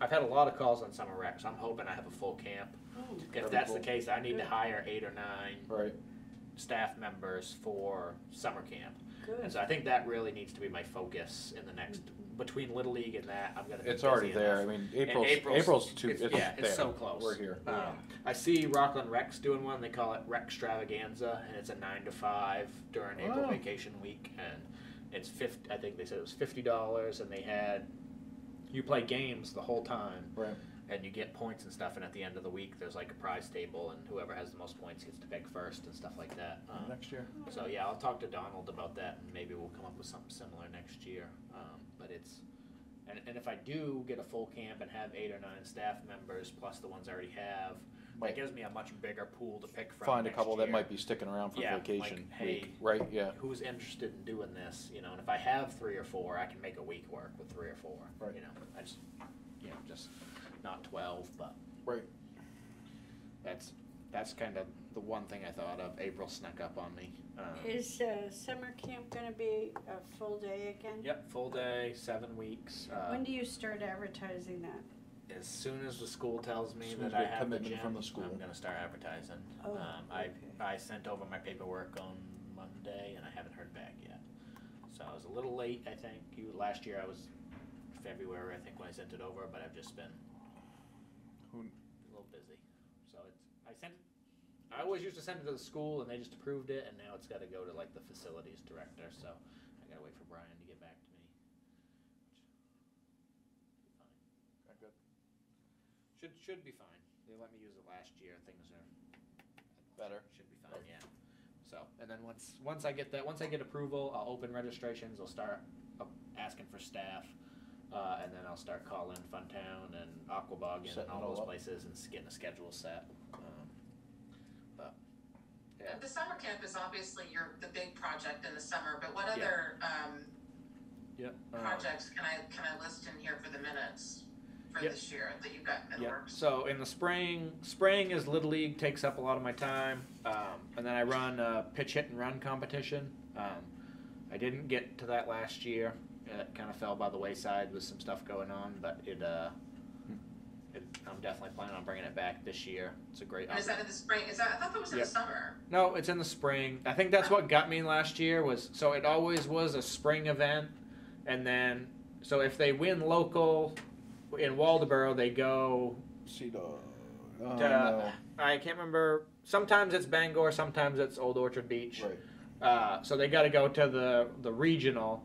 had a lot of calls on summer rec, so I'm hoping I have a full camp. If that's the case, I need to hire 8 or 9 staff members for summer camp. Good. And so I think that really needs to be my focus in the next, between Little League and that, I'm going to be It's already busy there. enough. I mean, April's too, it's so close. We're here. I see Rockland Rec's doing one. They call it Rec Extravaganza, and it's a 9 to 5 during April vacation week, and it's I think they said it was $50, and you play games the whole time. Right. And you get points and stuff, and at the end of the week, there's like a prize table, and whoever has the most points gets to pick first and stuff like that. Next year. So yeah, I'll talk to Donald about that, and maybe we'll come up with something similar next year. But and if I do get a full camp and have 8 or 9 staff members plus the ones I already have, that gives me a much bigger pool to pick from. Find a couple that might be sticking around for vacation week, right? Yeah. Who's interested in doing this? And if I have 3 or 4, I can make a week work with 3 or 4. Right. Just not 12, but that's kind of the one thing I thought of. April snuck up on me. Is summer camp going to be a full day again? Yep, full day, 7 weeks. When do you start advertising that? as soon as the school tells me Soon as that I we get have the commitment gym, from the school. I'm gonna start advertising. Oh, I sent over my paperwork on Monday, and I haven't heard back yet. So I was a little late, I think. Last year I was February, I think, when I sent it over, but I've just been a little busy. So I always used to send it to the school, and they just approved it, and now it's got to go to like the facilities director. So I gotta wait for Brian to get back to me. Fine. Good. Should be fine. They let me use it last year. Things are Better. Should be fine. Yeah. So, and then once I get approval, I'll open registrations. I'll start asking for staff, and then I'll start calling Funtown and Aquabog and all those places and getting a schedule set. But yeah. The summer camp is obviously the big project in the summer, but what other projects can I list in here for the minutes for this year that you've got in the works? So in the spring is Little League, takes up a lot of my time, and then I run a pitch hit and run competition. I didn't get to that last year. It kind of fell by the wayside with some stuff going on, but I'm definitely planning on bringing it back this year. It's a great. And is that in the spring? I thought that was in the summer. No, it's in the spring. I think that's what got me last year so it always was a spring event, and then so if they win local in Walterboro, they go No. I can't remember. Sometimes it's Bangor, sometimes it's Old Orchard Beach. Right. So they got to go to the regional,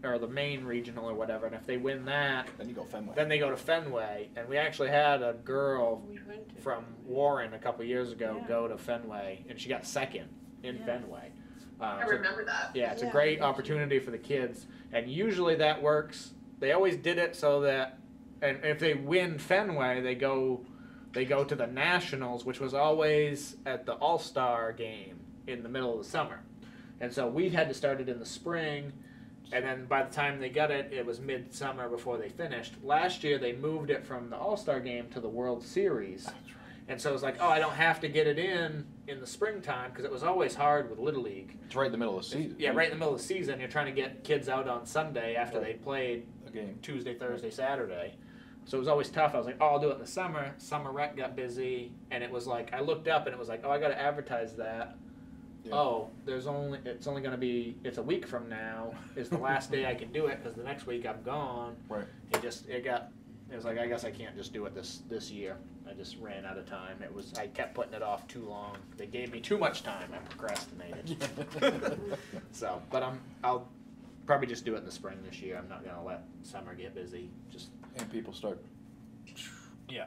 or the main regional or whatever. And if they win that, Then you go Fenway. then they go to Fenway. And we actually had a girl from Warren a couple years ago go to Fenway, and she got second in Fenway. I remember that. Yeah, it's a great opportunity for the kids, and usually that works. They always did it so that, and if they win Fenway, they go to the Nationals, which was always at the All-Star game in the middle of the summer. And so we had to start it in the spring, and then by the time they got it, it was midsummer before they finished. Last year, they moved it from the All-Star game to the World Series. That's right. And so it was like, I don't have to get it in the springtime, because it was always hard with Little League. It's right in the middle of the season. Yeah, right in the middle of the season. You're trying to get kids out on Sunday after they played A game. Tuesday, Thursday, Saturday. So it was always tough. I was like, I'll do it in the summer. Summer rec got busy, and it was like, I looked up and it was like, I got to advertise that. Yeah. It's only going to be, it's a week from now is the last day I can do it, because the next week I'm gone. Right. It was like, I guess I can't just do it this year. I just ran out of time. I kept putting it off too long. They gave me too much time. I procrastinated. So, but I'll probably just do it in the spring this year. I'm not going to let summer get busy. And people start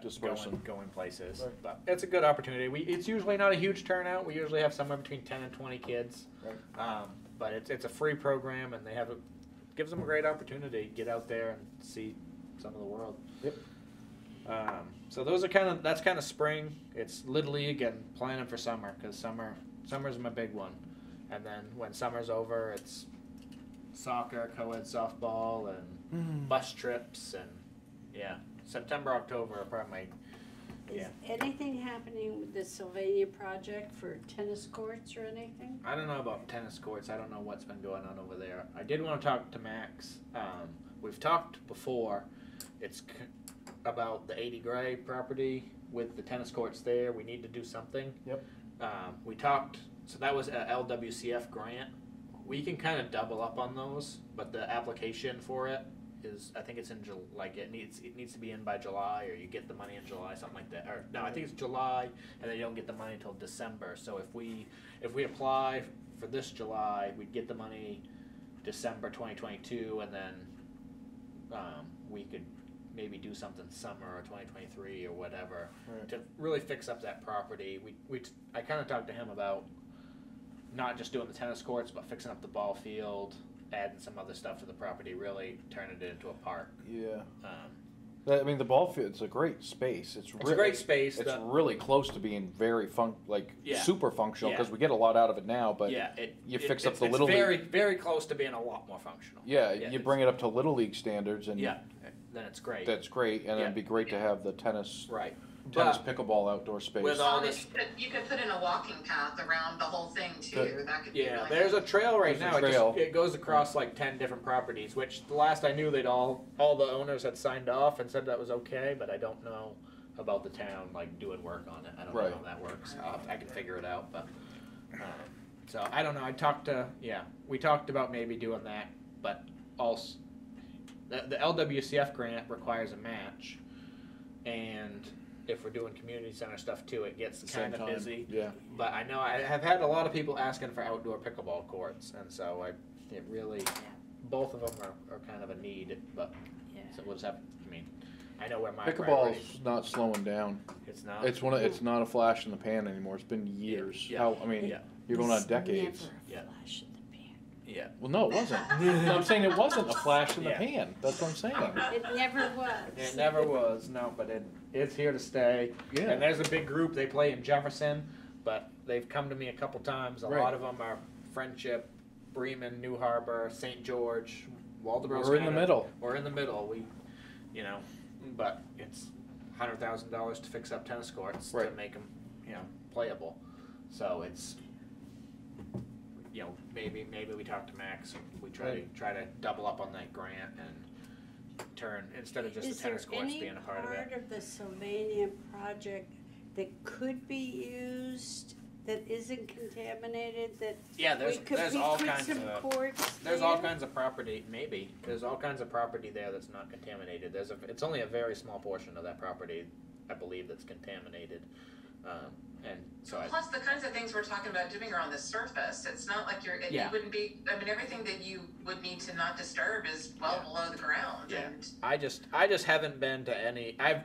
dispersing. Going places. Right. But it's a good opportunity. It's usually not a huge turnout. We usually have somewhere between 10 and 20 kids. Right. But it's a free program, and gives them a great opportunity to get out there and see some of the world. Yep. So that's kind of spring. It's Little League and planning for summer, because summer's my big one. And then when summer's over, it's soccer, co-ed softball, and bus trips, and September, October are probably Is anything happening with the Sylvania project for tennis courts or anything? I don't know about tennis courts. I don't know what's been going on over there. I did want to talk to Max. We've talked before. It's about the 80 Gray property with the tennis courts there. We need to do something. Yep. We talked, so that was a LWCF grant. We can kind of double up on those, but the application for it is, I think it's in it needs to be in by July, or you get the money in July, something like that. Or no, I think it's July, and then you don't get the money until December. So if we apply for this July, we'd get the money December 2022, and then we could maybe do something summer or 2023 or whatever to really fix up that property. I kind of talked to him about not just doing the tennis courts, but fixing up the ball field, adding some other stuff to the property, really turning it into a park. Yeah. I mean, the ball field, it's a great space. It's a great space. It's really close to being very super functional, because we get a lot out of it now. But you fix up the Little League. It's very close to being a lot more functional. Yeah, you bring it up to Little League standards, and then it's great. That's great, and it'd be great to have the tennis tennis pickleball outdoor space. With all this, You could put in a walking path around the whole thing too. That could be yeah, really there's a trail right There's now. a trail. It goes across like 10 different properties. Which the last I knew, they'd all the owners had signed off and said that was okay. But I don't know about the town like doing work on it. I don't know how that works. I can figure it out, but so I don't know. We talked about maybe doing that, but also the LWCF grant requires a match, and if we're doing community center stuff too, it gets kind of busy. Yeah. But I know I have had a lot of people asking for outdoor pickleball courts, and so both of them are kind of a need. But so we'll just have. I mean, I know where my Pickleball's not slowing down. It's not. It's not a flash in the pan anymore. It's been years. Yeah. You're going on decades. Never a flash in the pan. Yeah. Well, no, it wasn't. No, I'm saying it wasn't a flash in the pan. That's what I'm saying. It never was. It never was. No, but it's here to stay. Yeah. And there's a big group. They play in Jefferson, but they've come to me a couple times. A lot of them are Friendship, Bremen, New Harbor, St. George, Walterboro. We're in the middle. We're in the middle. But it's $100,000 to fix up tennis courts to make them, playable. So it's, maybe we talk to Max and we try to double up on that grant and turn instead of just the tennis courts being a part of it. Is there any part of the Sylvania project that could be used that isn't contaminated? There's all kinds of courts. There's all kinds of property. Maybe there's all kinds of property there that's not contaminated. It's only a very small portion of that property, I believe, that's contaminated. And so plus the kinds of things we're talking about doing are on the surface. It's not like you wouldn't be. I mean, everything that you would need to not disturb is well below the ground. Yeah. And I just haven't been to any. I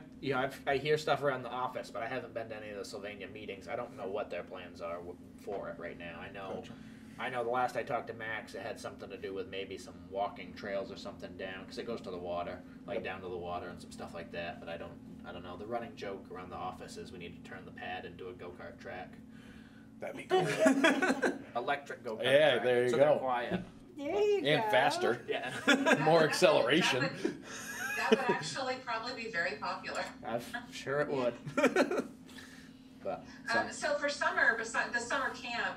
hear stuff around the office, but I haven't been to any of the Sylvania meetings. I don't know what their plans are for it right now. I know the last I talked to Max, it had something to do with maybe some walking trails or something down, because it goes to the water, down to the water and some stuff like that. But I don't know. The running joke around the office is we need to turn the pad into a go-kart track. That'd be cool. Electric go-kart Yeah, track. there you so go. They're quiet. There you go. And faster. Yeah. More acceleration. That would actually probably be very popular. I'm sure it would. But, so for summer, besides the summer camp,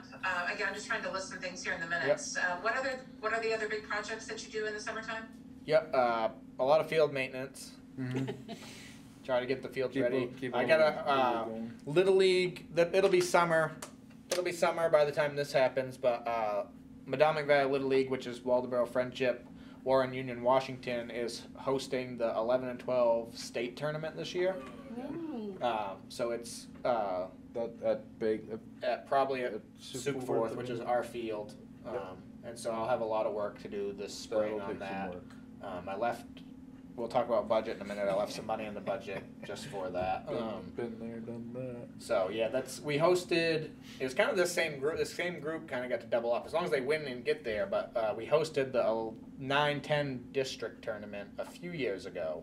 again, I'm just trying to list some things here in the minutes. What are the other big projects that you do in the summertime? Yep, a lot of field maintenance. Mm-hmm. Try to get the fields ready. I got a Little League. It'll be summer. It'll be summer by the time this happens. But Madomic Valley Little League, which is Walterboro Friendship, Warren Union, Washington, is hosting the 11 and 12 state tournament this year. So it's that big probably at Sioux Forth, which is our field. And so I'll have a lot of work to do this spring on that. We'll talk about budget in a minute. I left some money in the budget just for that. Been there, done that. So yeah, we hosted. It was kind of the same group. The same group kind of got to double up as long as they win and get there. But we hosted the 9-10 district tournament a few years ago.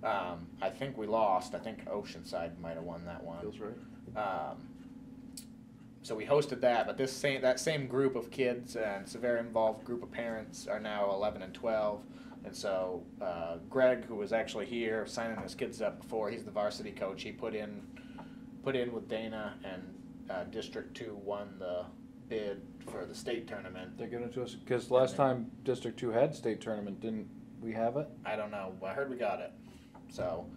Yeah. I think we lost. I think Oceanside might have won that one. Feels right. So we hosted that, but that same group of kids and it's a very involved group of parents are now 11 and 12. And so Greg, who was actually here signing his kids up before, he's the varsity coach. He put in with Dana, and District 2 won the bid for the state tournament. They're gonna to us because last time District 2 had state tournament, didn't we have it? I don't know. I heard we got it. So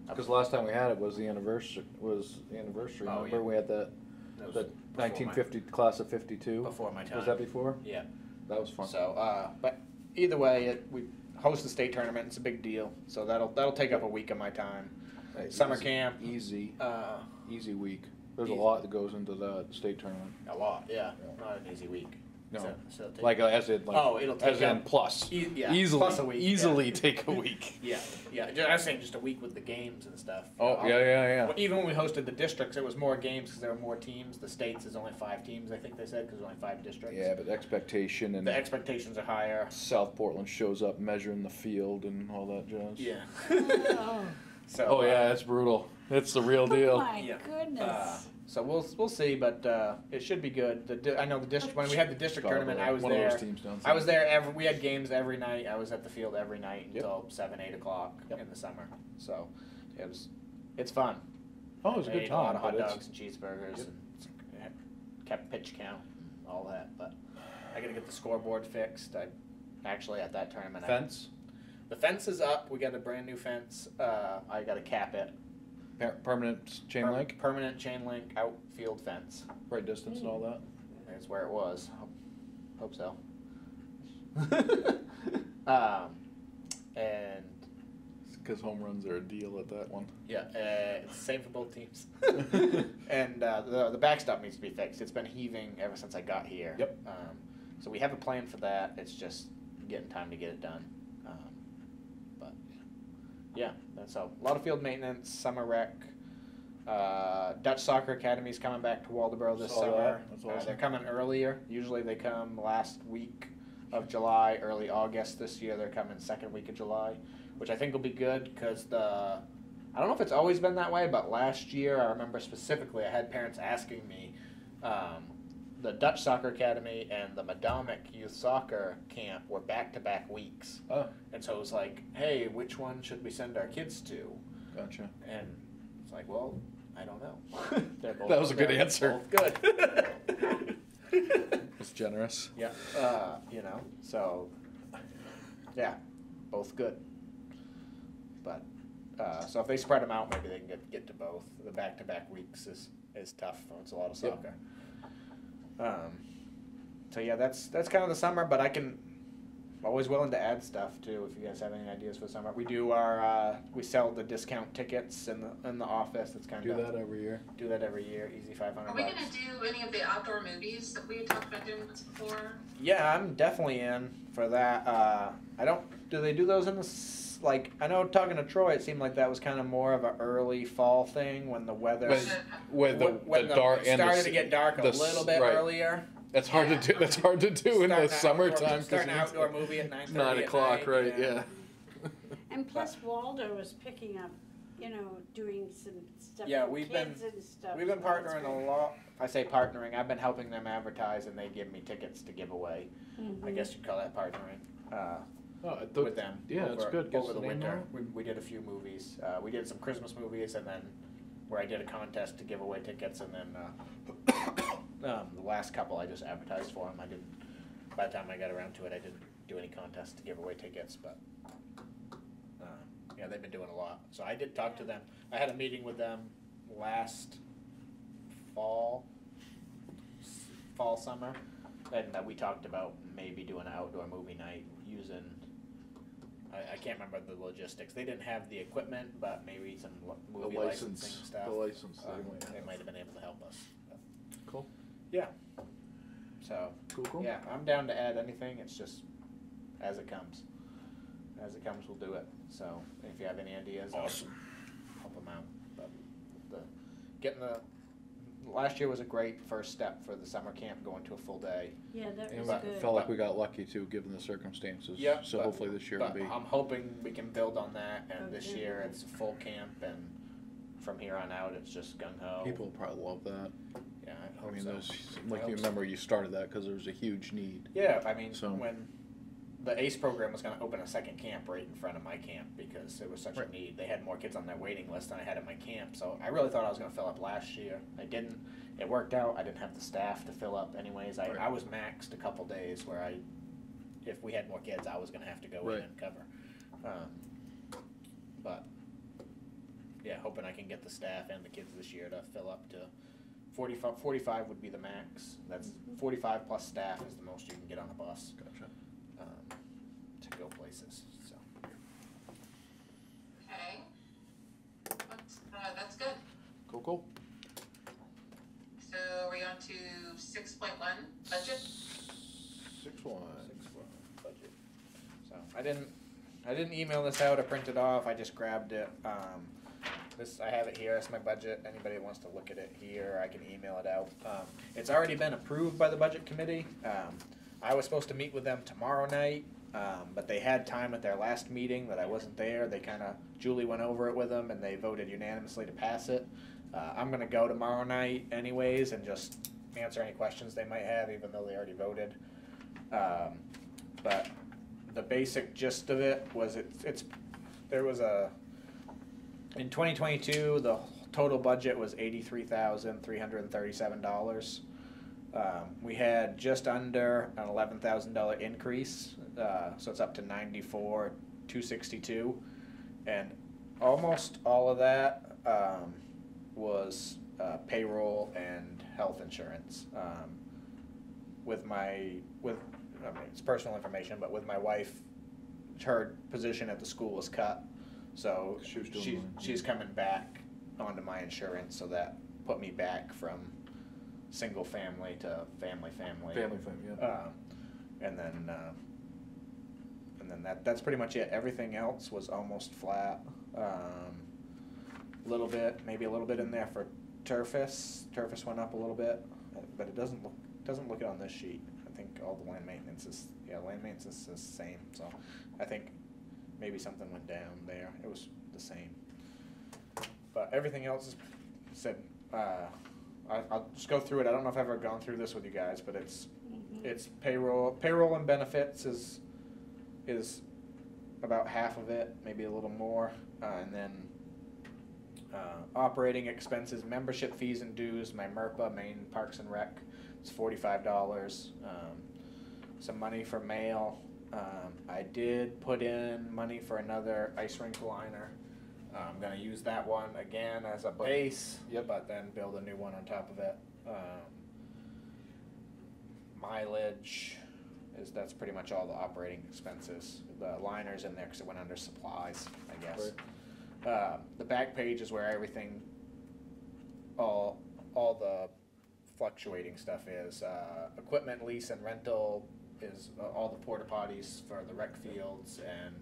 because last time we had it was the anniversary. Remember we had the 1950 class of 52. Before my time. Was that before? Yeah. That was fun. So but either way, we host the state tournament. It's a big deal. So that'll take up a week of my time. Summer camp. Easy week. There's Easy. a lot that goes into the state tournament. A lot, yeah. Not an easy week. No, So it'll take plus. Plus a week. Easily take a week. Yeah. I was saying just a week with the games and stuff. Oh, yeah. Even when we hosted the districts, it was more games because there were more teams. The states is only 5 teams, I think they said, because there's only 5 districts. Yeah, but the expectations are higher. South Portland shows up measuring the field and all that jazz. Yeah. So. It's brutal. It's the real deal. Oh my goodness. So we'll see, but it should be good. I know the district when we had the district tournament, I was one there. Of those teams down I was there we had games every night. I was at the field every night until 7, 8 o'clock in the summer. So it's fun. Oh, it was a They good ate a lot time. of hot but it's- dogs and cheeseburgers and kept pitch count, all that. But I gotta get the scoreboard fixed. I actually at that tournament. Fence? The fence is up. We got a brand new fence. I gotta cap it. Permanent chain link? Permanent chain link outfield fence. Right distance and all that? That's where it was. Hope so. And Because home runs are a deal at that one. yeah, it's the same for both teams. And the backstop needs to be fixed. It's been heaving ever since I got here. Yep. So we have a plan for that. It's just getting time to get it done. But yeah, that's a lot of field maintenance, summer rec. Dutch Soccer Academy is coming back to Walterboro this Saw summer. that. That's awesome. They're coming earlier. Usually they come last week of July, early August. This year they're coming second week of July, which I think will be good because I don't know if it's always been that way, but last year I remember specifically I had parents asking me, the Dutch Soccer Academy and the Madomic Youth Soccer Camp were back-to-back weeks. Oh, And so it was like, hey, which one should we send our kids to? gotcha. And it's like, well, I don't know. They're both, That was a good they're answer. both good. That's generous. Yeah. You know, so yeah, both good. But so if they spread them out, maybe they can get to both. The back-to-back weeks is tough. It's a lot of Yep. soccer. So yeah, that's kind of the summer. But I'm always willing to add stuff too. If you guys have any ideas for the summer, we do we sell the discount tickets in the office. It's kind Do of that every year. do that every year. Easy $500. Are we gonna do any of the outdoor movies that we had talked about doing once before? Yeah, I'm definitely in for that. I don't. Do they do those in the like? I know talking to Troy, it seemed like that was kind of more of an early fall thing when the weather With when the dark it and started to get dark a the little bit right. earlier. That's hard to do. That's hard to do in the summertime. Start an outdoor movie at 9:30 9 at o'clock, night, right? Yeah. And plus Waldo is picking up, doing some stuff Yeah, for we've kids and stuff. We've been so that's partnering great. a lot. I say partnering. I've been helping them advertise, and they give me tickets to give away. Mhm. I guess you'd call that partnering. Oh, With them. yeah, over, it's good. Gets Over the the name winter, out. we did a few movies. We did some Christmas movies, and then where I did a contest to give away tickets, and then the last couple I just advertised for them. I didn't. By the time I got around to it, I didn't do any contests to give away tickets, but yeah, they've been doing a lot. So I did talk to them. I had a meeting with them last summer, and we talked about maybe doing an outdoor movie night using. I can't remember the logistics. They didn't have the equipment, but maybe some movie licensing stuff. The license. They might have been able to help us. Cool. Yeah. So Cool. yeah, I'm down to add anything. It's just as it comes. As it comes, we'll do it. So if you have any ideas, Awesome. I'll help them out. But last year was a great first step for the summer camp, going to a full day. Yeah, that And was but good. felt like we got lucky too, given the circumstances. Yeah, So but- hopefully this year will But be. I'm hoping we can build on that, and this Okay. year it's full camp, and from here on out it's just gung ho. People will probably love that. Yeah, I I hope mean, so. those, I like hope you so. remember you started that because there was a huge need. Yeah, I mean, So- when the ACE program was going to open a second camp right in front of my camp because there was such Right. a need. They had more kids on their waiting list than I had at my camp, so I really thought I was going to fill up last year. I didn't. It worked out. I didn't have the staff to fill up anyways. Right. I was maxed a couple days where if we had more kids, I was going to have to go Right. in and cover. But yeah, hoping I can get the staff and the kids this year to fill up to 45 would be the max. That's 45 plus staff is the most you can get on a bus Gotcha. to go places. So Okay. That's good. Cool. So are we on to 6.1, budget? 6-1. budget. So I didn't email this out or print it off. I just grabbed it. I have it here. That's my budget. Anybody that wants to look at it here, I can email it out. It's already been approved by the budget committee. I was supposed to meet with them tomorrow night, but they had time at their last meeting that I wasn't there. Julie went over it with them, and they voted unanimously to pass it. I'm gonna go tomorrow night anyways and just answer any questions they might have, even though they already voted. But the basic gist of it was in 2022, total budget was $83,337. We had just under an $11,000 increase, so it's up to $94,262, and almost all of that was payroll and health insurance. It's personal information, but with my wife, her position at the school was cut, so she's coming back onto my insurance, so that put me back from single family to family. Yeah. And then that's pretty much it. Everything else was almost flat. Maybe a little bit in there for Turfus. Turfus went up a little bit, but it doesn't look it on this sheet. I think all the land maintenance is the same. So I think maybe something went down there. It was the same, but everything else is said. I'll just go through it. I don't know if I've ever gone through this with you guys, but it's payroll and benefits is about half of it, maybe a little more, and then operating expenses, membership fees and dues. My MERPA, Maine Parks and Rec, it's $45. Some money for mail. I did put in money for another ice rink liner. I'm going to use that one again as a base, but then build a new one on top of it. Mileage, that's pretty much all the operating expenses. The liner's in there because it went under supplies, I guess. Right. The back page is where everything, all the fluctuating stuff is. Equipment lease and rental is all the porta potties for the rec fields and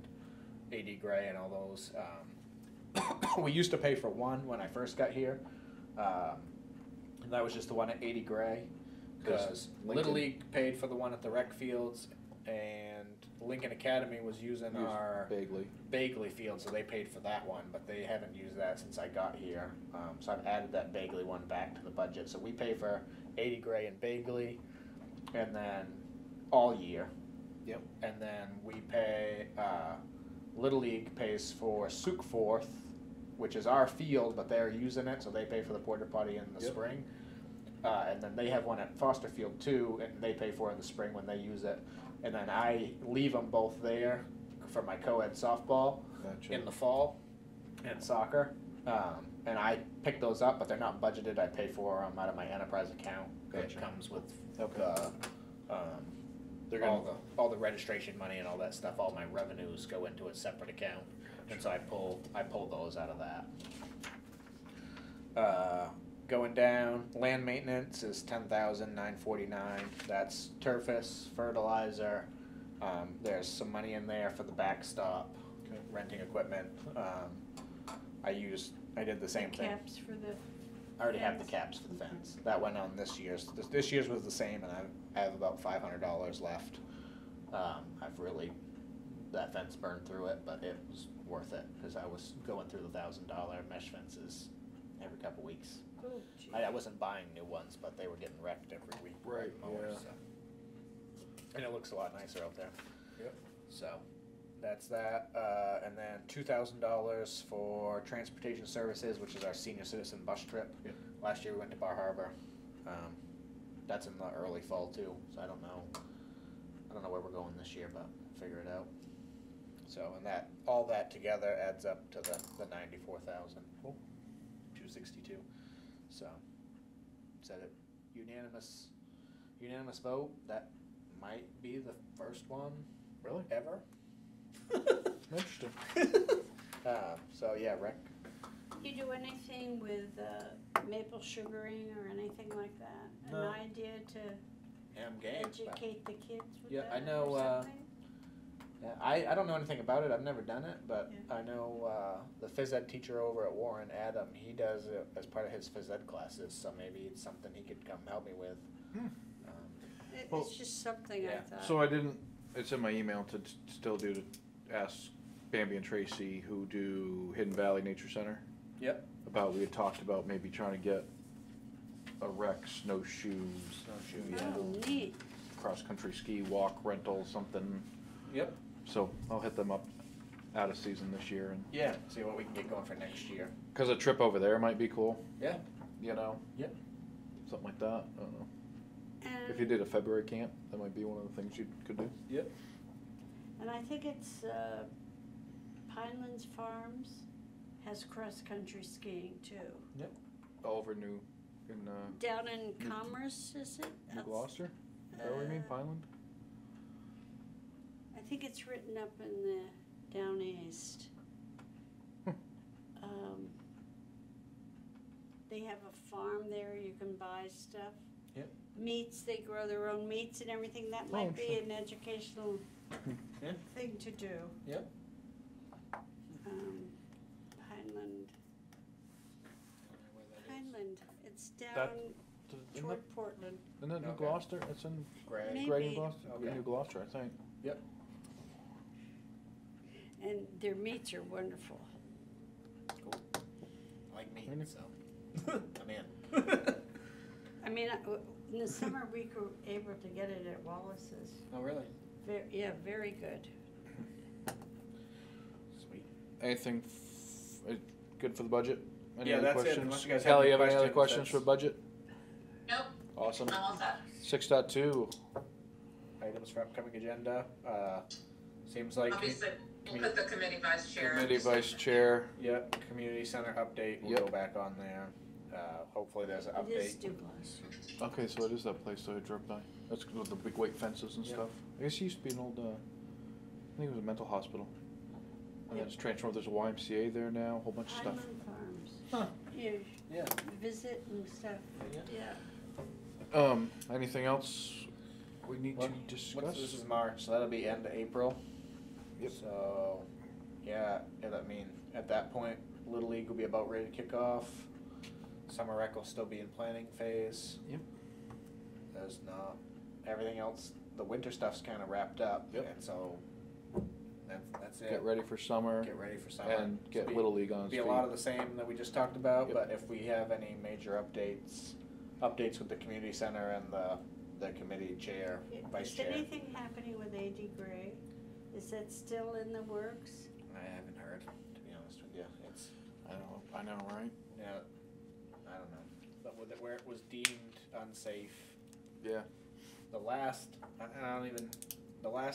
AD Gray and all those. We used to pay for one when I first got here, and that was just the one at 80 Gray, because Little League paid for the one at the rec fields, and Lincoln Academy was using our Bagley field, so they paid for that one, but they haven't used that since I got here. So I've added that Bagley one back to the budget. So we pay for 80 Gray and Bagley, and then all year. Yep. And then we pay, Little League pays for Sukforth, which is our field, but they're using it, so they pay for the porta potty in the spring. And then they have one at Foster Field too, and they pay for it in the spring when they use it. And then I leave them both there for my co-ed softball in the fall and soccer. And I pick those up, but they're not budgeted. I pay for them out of my enterprise account. It comes with all the registration money and all that stuff. All my revenues go into a separate account, and so I pull those out of that. Going down, land maintenance is $10,949. That's Turfus, fertilizer. There's some money in there for the backstop, renting equipment. I did the same thing. Caps for the. I already have the caps for the fence. That went on this year's. This year's was the same, and I have about $500 left. That fence burned through it, but it was worth it because I was going through the $1,000 mesh fences every couple weeks. Oh, I wasn't buying new ones, but they were getting wrecked every week. Right. Yeah. So. And it looks a lot nicer out there. Yep. So that's that, and then $2,000 for transportation services, which is our senior citizen bus trip. Yep. Last year we went to Bar Harbor. That's in the early fall too, so I don't know where we're going this year, but figure it out. So, and all that together adds up to the $94,262. So, said it unanimous vote. That might be the first one Really? ever. Interesting. So yeah, rec. You do anything with maple sugaring or anything like that? No. An idea to I'm game. educate the kids with Yeah, that I know, or something? Yeah, I don't know anything about it. I've never done it, but Yeah. I know the phys ed teacher over at Warren, Adam. He does it as part of his phys ed classes, so maybe it's something he could come help me with. Well, It's just something I yeah. thought. So it's in my email to ask Bambi and Tracy, who do Hidden Valley Nature Center. Yep. We had talked about maybe trying to get a rec, snowshoe, Oh, neat. cross-country ski walk rental, something. Yep. So I'll hit them up out of season this year, and Yeah, see what we can get going for next year. because a trip over there might be cool. Yeah. You know. Yep. Something like that. I don't know. And, If you did a February camp, that might be one of the things you could do. Yep. and I think it's Pinelands Farms has cross-country skiing too. Over in Down in Commerce, is it? New Gloucester. Is that what you mean, Pineland? I think it's written up in the down east. They have a farm there, you can buy stuff. Yep. Meats, they grow their own meats and everything, that might be an educational Yeah. thing to do. Yep. Pineland, it's That- down Isn't toward that, Portland. isn't that New Okay. Gloucester? It's in Great. Maybe. Great New Gloucester. Okay. New Gloucester, I think. And their meats are wonderful. Cool. I like meat, Really? so I'm in. I mean, in the summer we were able to get it at Wallace's. Oh, really? Yeah, very good. Sweet. Anything good for the budget? Any Yeah, other that's it, questions? unless you guys have Kelly, any you have any other questions, questions for budget? Nope, Awesome. I'm all set. 6.2. Items for upcoming agenda. Seems like. Obviously, we'll put the committee vice chair. Committee vice chair. Yep. Community center update. We'll Yep. go back on there. Hopefully there's an It is update. Douglas. Okay, so it is that place that I drove by. That's with the big white fences and Yep. stuff. I guess it used to be an old, I think it was a mental hospital. And then it's transformed, there's a YMCA there now, a whole bunch of stuff. Pineland Farms. Huh. You Yeah. visit and stuff, Yeah. yeah. Anything else we need to This discuss? is March, so that'll be end of April. Yep. So, yeah, I mean, at that point, Little League will be about ready to kick off. Summer rec will still be in planning phase. Yep. There's not, everything else, the winter stuff's kinda wrapped up. Yep. And so, that's it. Get ready for summer. Get ready for summer. And So get be- Little League on its Be a feet. lot of the same that we just talked about, Yep. but if we have any major updates with the community center and the committee chair, vice chair. Is anything happening with A.D. Gray? Is that still in the works? I haven't heard, to be honest with you. It's, I know, right? yeah, I don't know. But with it, where it was deemed unsafe, Yeah. the last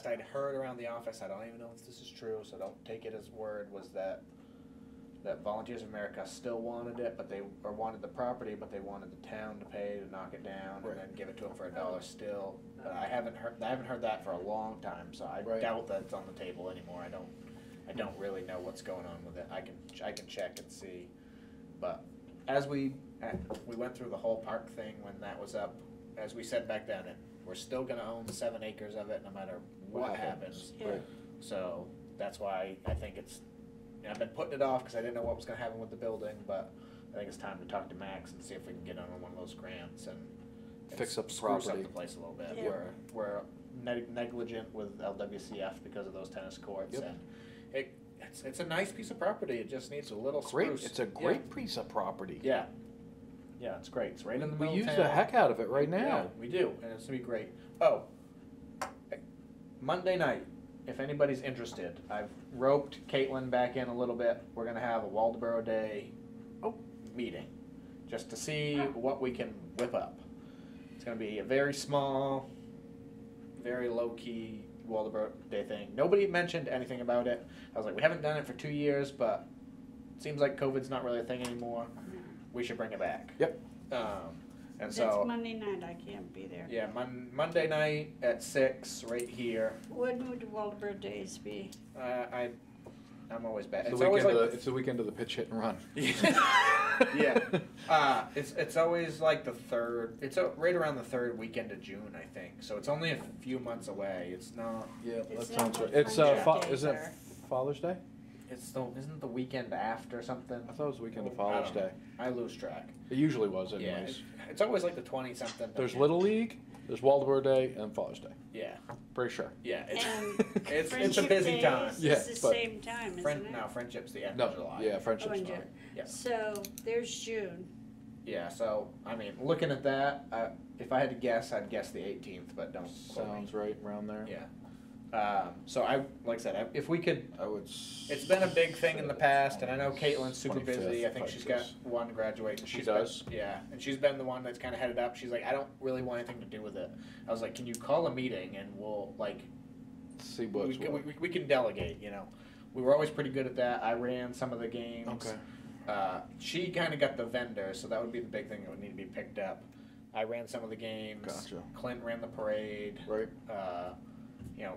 I'd heard around the office, I don't even know if this is true, so don't take it as word, was that Volunteers of America still wanted it, wanted the property, but they wanted the town to pay to knock it down Right. and then give it to them for $1 still. But I haven't heard that for a long time, so I Right. doubt that's on the table anymore. I don't really know what's going on with it. I can check and see. But as we went through the whole park thing when that was up, as we said back then, we're still gonna own 7 acres of it no matter what happens. Yeah. Right. So that's why I think I've been putting it off because I didn't know what was gonna happen with the building, but I think it's time to talk to Max and see if we can get on one of those grants and Fix up the spruce property. up the place a little bit. Yeah. We're negligent with LWCF because of those tennis courts, Yep. and it's a nice piece of property. It just needs a little Great. spruce. It's a great piece of property. Yeah. Yeah, it's great. It's right in the We middle use of the town. heck out of it right now. Yeah, we do, and it's gonna be great. Oh, Monday night, if anybody's interested, I've roped Caitlin back in a little bit. We're gonna have a Walterboro Day meeting, just to see what we can whip up. It's gonna be a very small, very low-key Walterboro Day thing. Nobody mentioned anything about it. I was like, we haven't done it for 2 years, but it seems like COVID's not really a thing anymore. We should bring it back. Yep. And That's so, Monday night, I can't be there. yeah, Monday night at 6, right here. When would Walterboro Days be? I'm always bad. It's It's the always weekend. like It's the weekend of the pitch, hit, and run. yeah. It's always like the third. It's right around the third weekend of June, I think. So it's only a few months away. It's not. Yeah, that It's sounds not right. like It's Friday isn't it either. Father's Day? Isn't the weekend after something? I thought it was the weekend of I Father's don't know. Day. I lose track. It usually was, Yeah, anyways. it's always like the 20 something. There's Little League, there's Walterboro Day, and Father's Day. Yeah, Pretty sure. yeah. And It's a Friendship busy Days time. Yeah, is the but- same time, isn't it? No, friendship's the end No, of July. yeah, Oh, friendship's in fine. June. Yeah. So there's June. Yeah, so I mean, looking at that, if I had to guess, I'd guess the 18th, but don't quote me. Sounds right around there. Yeah. So like I said, if we could, I would. it's been a big thing in the past, and I know Caitlin's super busy. I think she's got one graduating. She does? Yeah, and she's been the one that's kind of headed up. She's like, I don't really want anything to do with it. I was like, can you call a meeting and we'll See what's what. we can delegate, you know. We were always pretty good at that. I ran some of the games. Okay. She kind of got the vendor, so that would be the big thing that would need to be picked up. I ran some of the games. Gotcha. Clint ran the parade. Right. You know,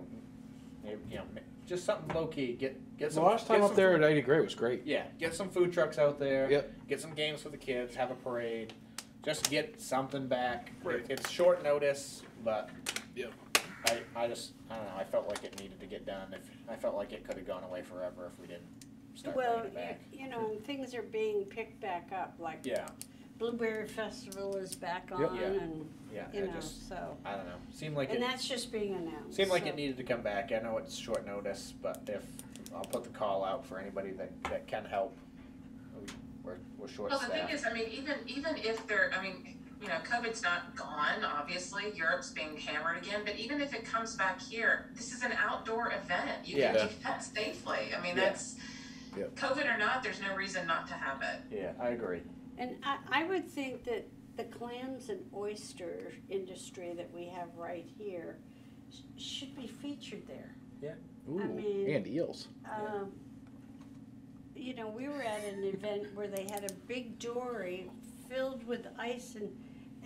just something low key. Get The some. last time get up some there food- at 80 Gray was great. Yeah, get some food trucks out there. Yep. Get some games for the kids. Have a parade. Just get something back. Right. It's short notice, but Yep. I just I don't know. I felt like it needed to get done. I felt like it could have gone away forever if we didn't start Well, bringing it back. you know, and things are being picked back up, like Yeah. Blueberry Festival is back on, Yep. Yeah. and, Yeah. you I know, just so. I don't know. Seemed like And it. that's just being announced. Seemed like so. it needed to come back. I know it's short notice, but if I'll put the call out for anybody that can help. We're short Well, the staffed. thing is, I mean, even if they're, I mean, you know, COVID's not gone, obviously, Europe's being hammered again, but even if it comes back here, this is an outdoor event. You Yeah. can do that safely. I mean, Yeah. that's, Yep. COVID or not, there's no reason not to have it. Yeah, I agree. And I would think that the clams and oyster industry that we have right here should be featured there. Ooh, mean- and eels. You know, we were at an event where they had a big dory filled with ice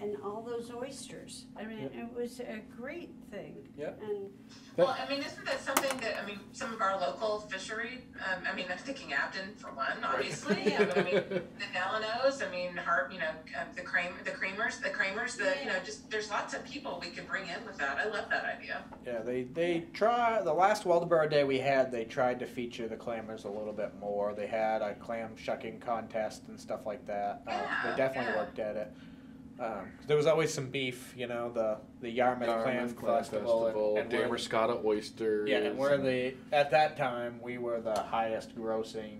and all those oysters. I mean, Yep. it was a great thing. Yep. And Well, I mean, isn't that something that, I mean, some of our local fishery, I mean, I'm thinking Abden for one, obviously, but I mean, the Delanos, I mean, the Kramers, you know, just, there's lots of people we could bring in with that. I love that idea. Yeah, they try, the last Walterboro day we had, they tried to feature the clammers a little bit more. They had a clam shucking contest and stuff like that. They definitely worked at it. There was always some beef, you know, the Yarmouth Clam Festival and we're- Damerscotta oysters. yeah, and at that time, we were the highest grossing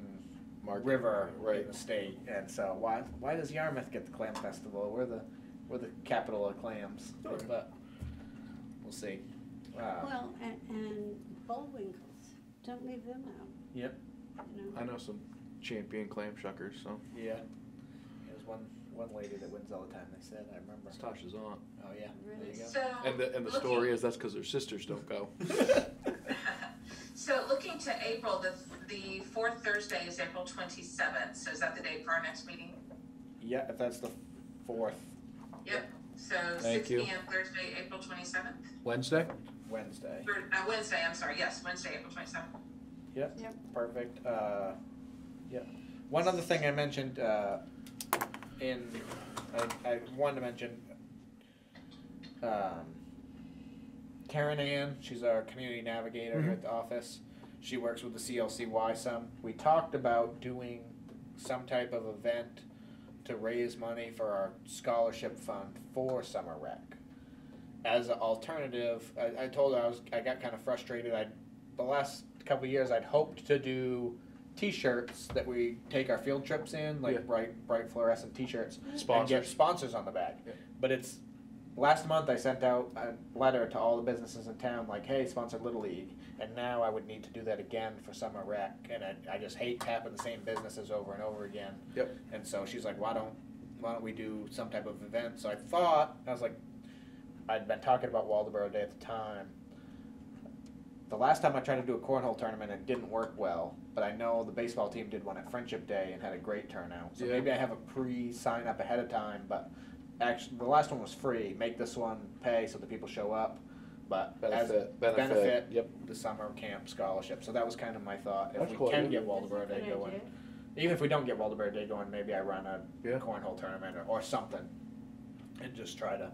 river in the state. And so why does Yarmouth get the Clam Festival? We're the capital of clams. But we'll see. well, and bullwinkles, don't leave them out. Yep. You know. I know some champion clam shuckers, so. Yeah. There's one lady that wins all the time, they said, I remember. That's Tasha's aunt. Oh, yeah, there you go. So, And the looking- story is that's because their sisters don't go. So looking to April, the fourth Thursday is April 27th, so is that the date for our next meeting? Yeah, if that's the 4th Yep, so Thank 6 you. PM Thursday, April 27th? Wednesday? Wednesday. Or, Wednesday, I'm sorry, yes, Wednesday, April 27th. Yep. Yep. Perfect. Yep. One other thing I mentioned, I wanted to mention, Karen Ann, she's our community navigator here at the office. She works with the CLCY some. We talked about doing some type of event to raise money for our scholarship fund for summer rec. As an alternative, I told her I got kind of frustrated. The last couple of years I'd hoped to do T-shirts that we take our field trips in, like bright fluorescent T-shirts, and get Sponsors. sponsors on the back. Yeah. But it's last month I sent out a letter to all the businesses in town, like, hey, sponsor Little League, and now I would need to do that again for summer rec, and I just hate tapping the same businesses over and over again. Yep. And so she's like, why don't we do some type of event? So I was like, I'd been talking about Walterboro Day at the time. The last time I tried to do a cornhole tournament, it didn't work well, but I know the baseball team did one at Friendship Day and had a great turnout. So Yeah. maybe I have a pre-sign up ahead of time, but actually the last one was free. Make this one pay so the people show up, but benefit Yep. the summer camp scholarship. So that was kind of my thought. If That's we cool, can yeah. get Walterboro That's a Day good going, idea. even if we don't get Walterboro Day going, maybe I run a Yeah. cornhole tournament or something, and just try to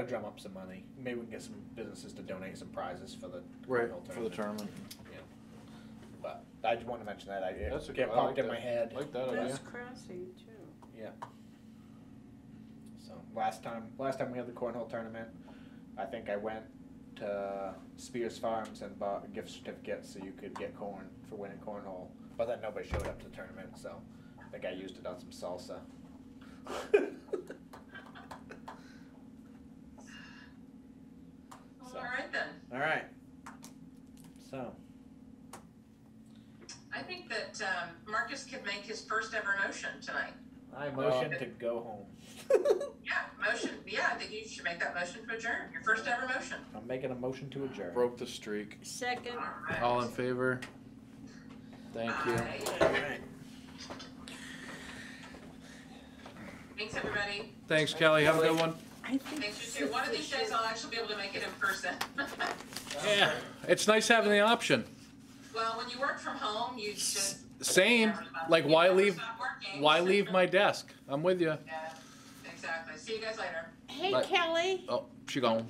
drum up some money. Maybe we can get some businesses to donate some prizes for the Right, cornhole for the tournament. tournament. But I just want to mention that. It That's a get good- I popped like in that. my head. I like that That's idea. crossing too. Yeah. So last time we had the cornhole tournament, I think I went to Spears Farms and bought gift certificates so you could get corn for winning cornhole. But then nobody showed up to the tournament, so I think I used it on some salsa. Well, all right then. All right. Travis could make his first ever motion tonight. I motion to go home. Yeah, I think you should make that motion to adjourn. Your first ever motion. I'm making a motion to adjourn. Broke the streak. Second. Right. All in favor? Thank you. Aye. Thanks, everybody. Thanks, Kelly. Have a good one. Thanks, you too. One of these days I'll actually be able to make it in person. Yeah. It's nice having the option. Well, when you work from home, you just. Same. Like, why you never leave? stop working. Why leave my desk? I'm with you. Yeah, exactly. See you guys later. Hey, Bye. Kelly. Oh, she gone.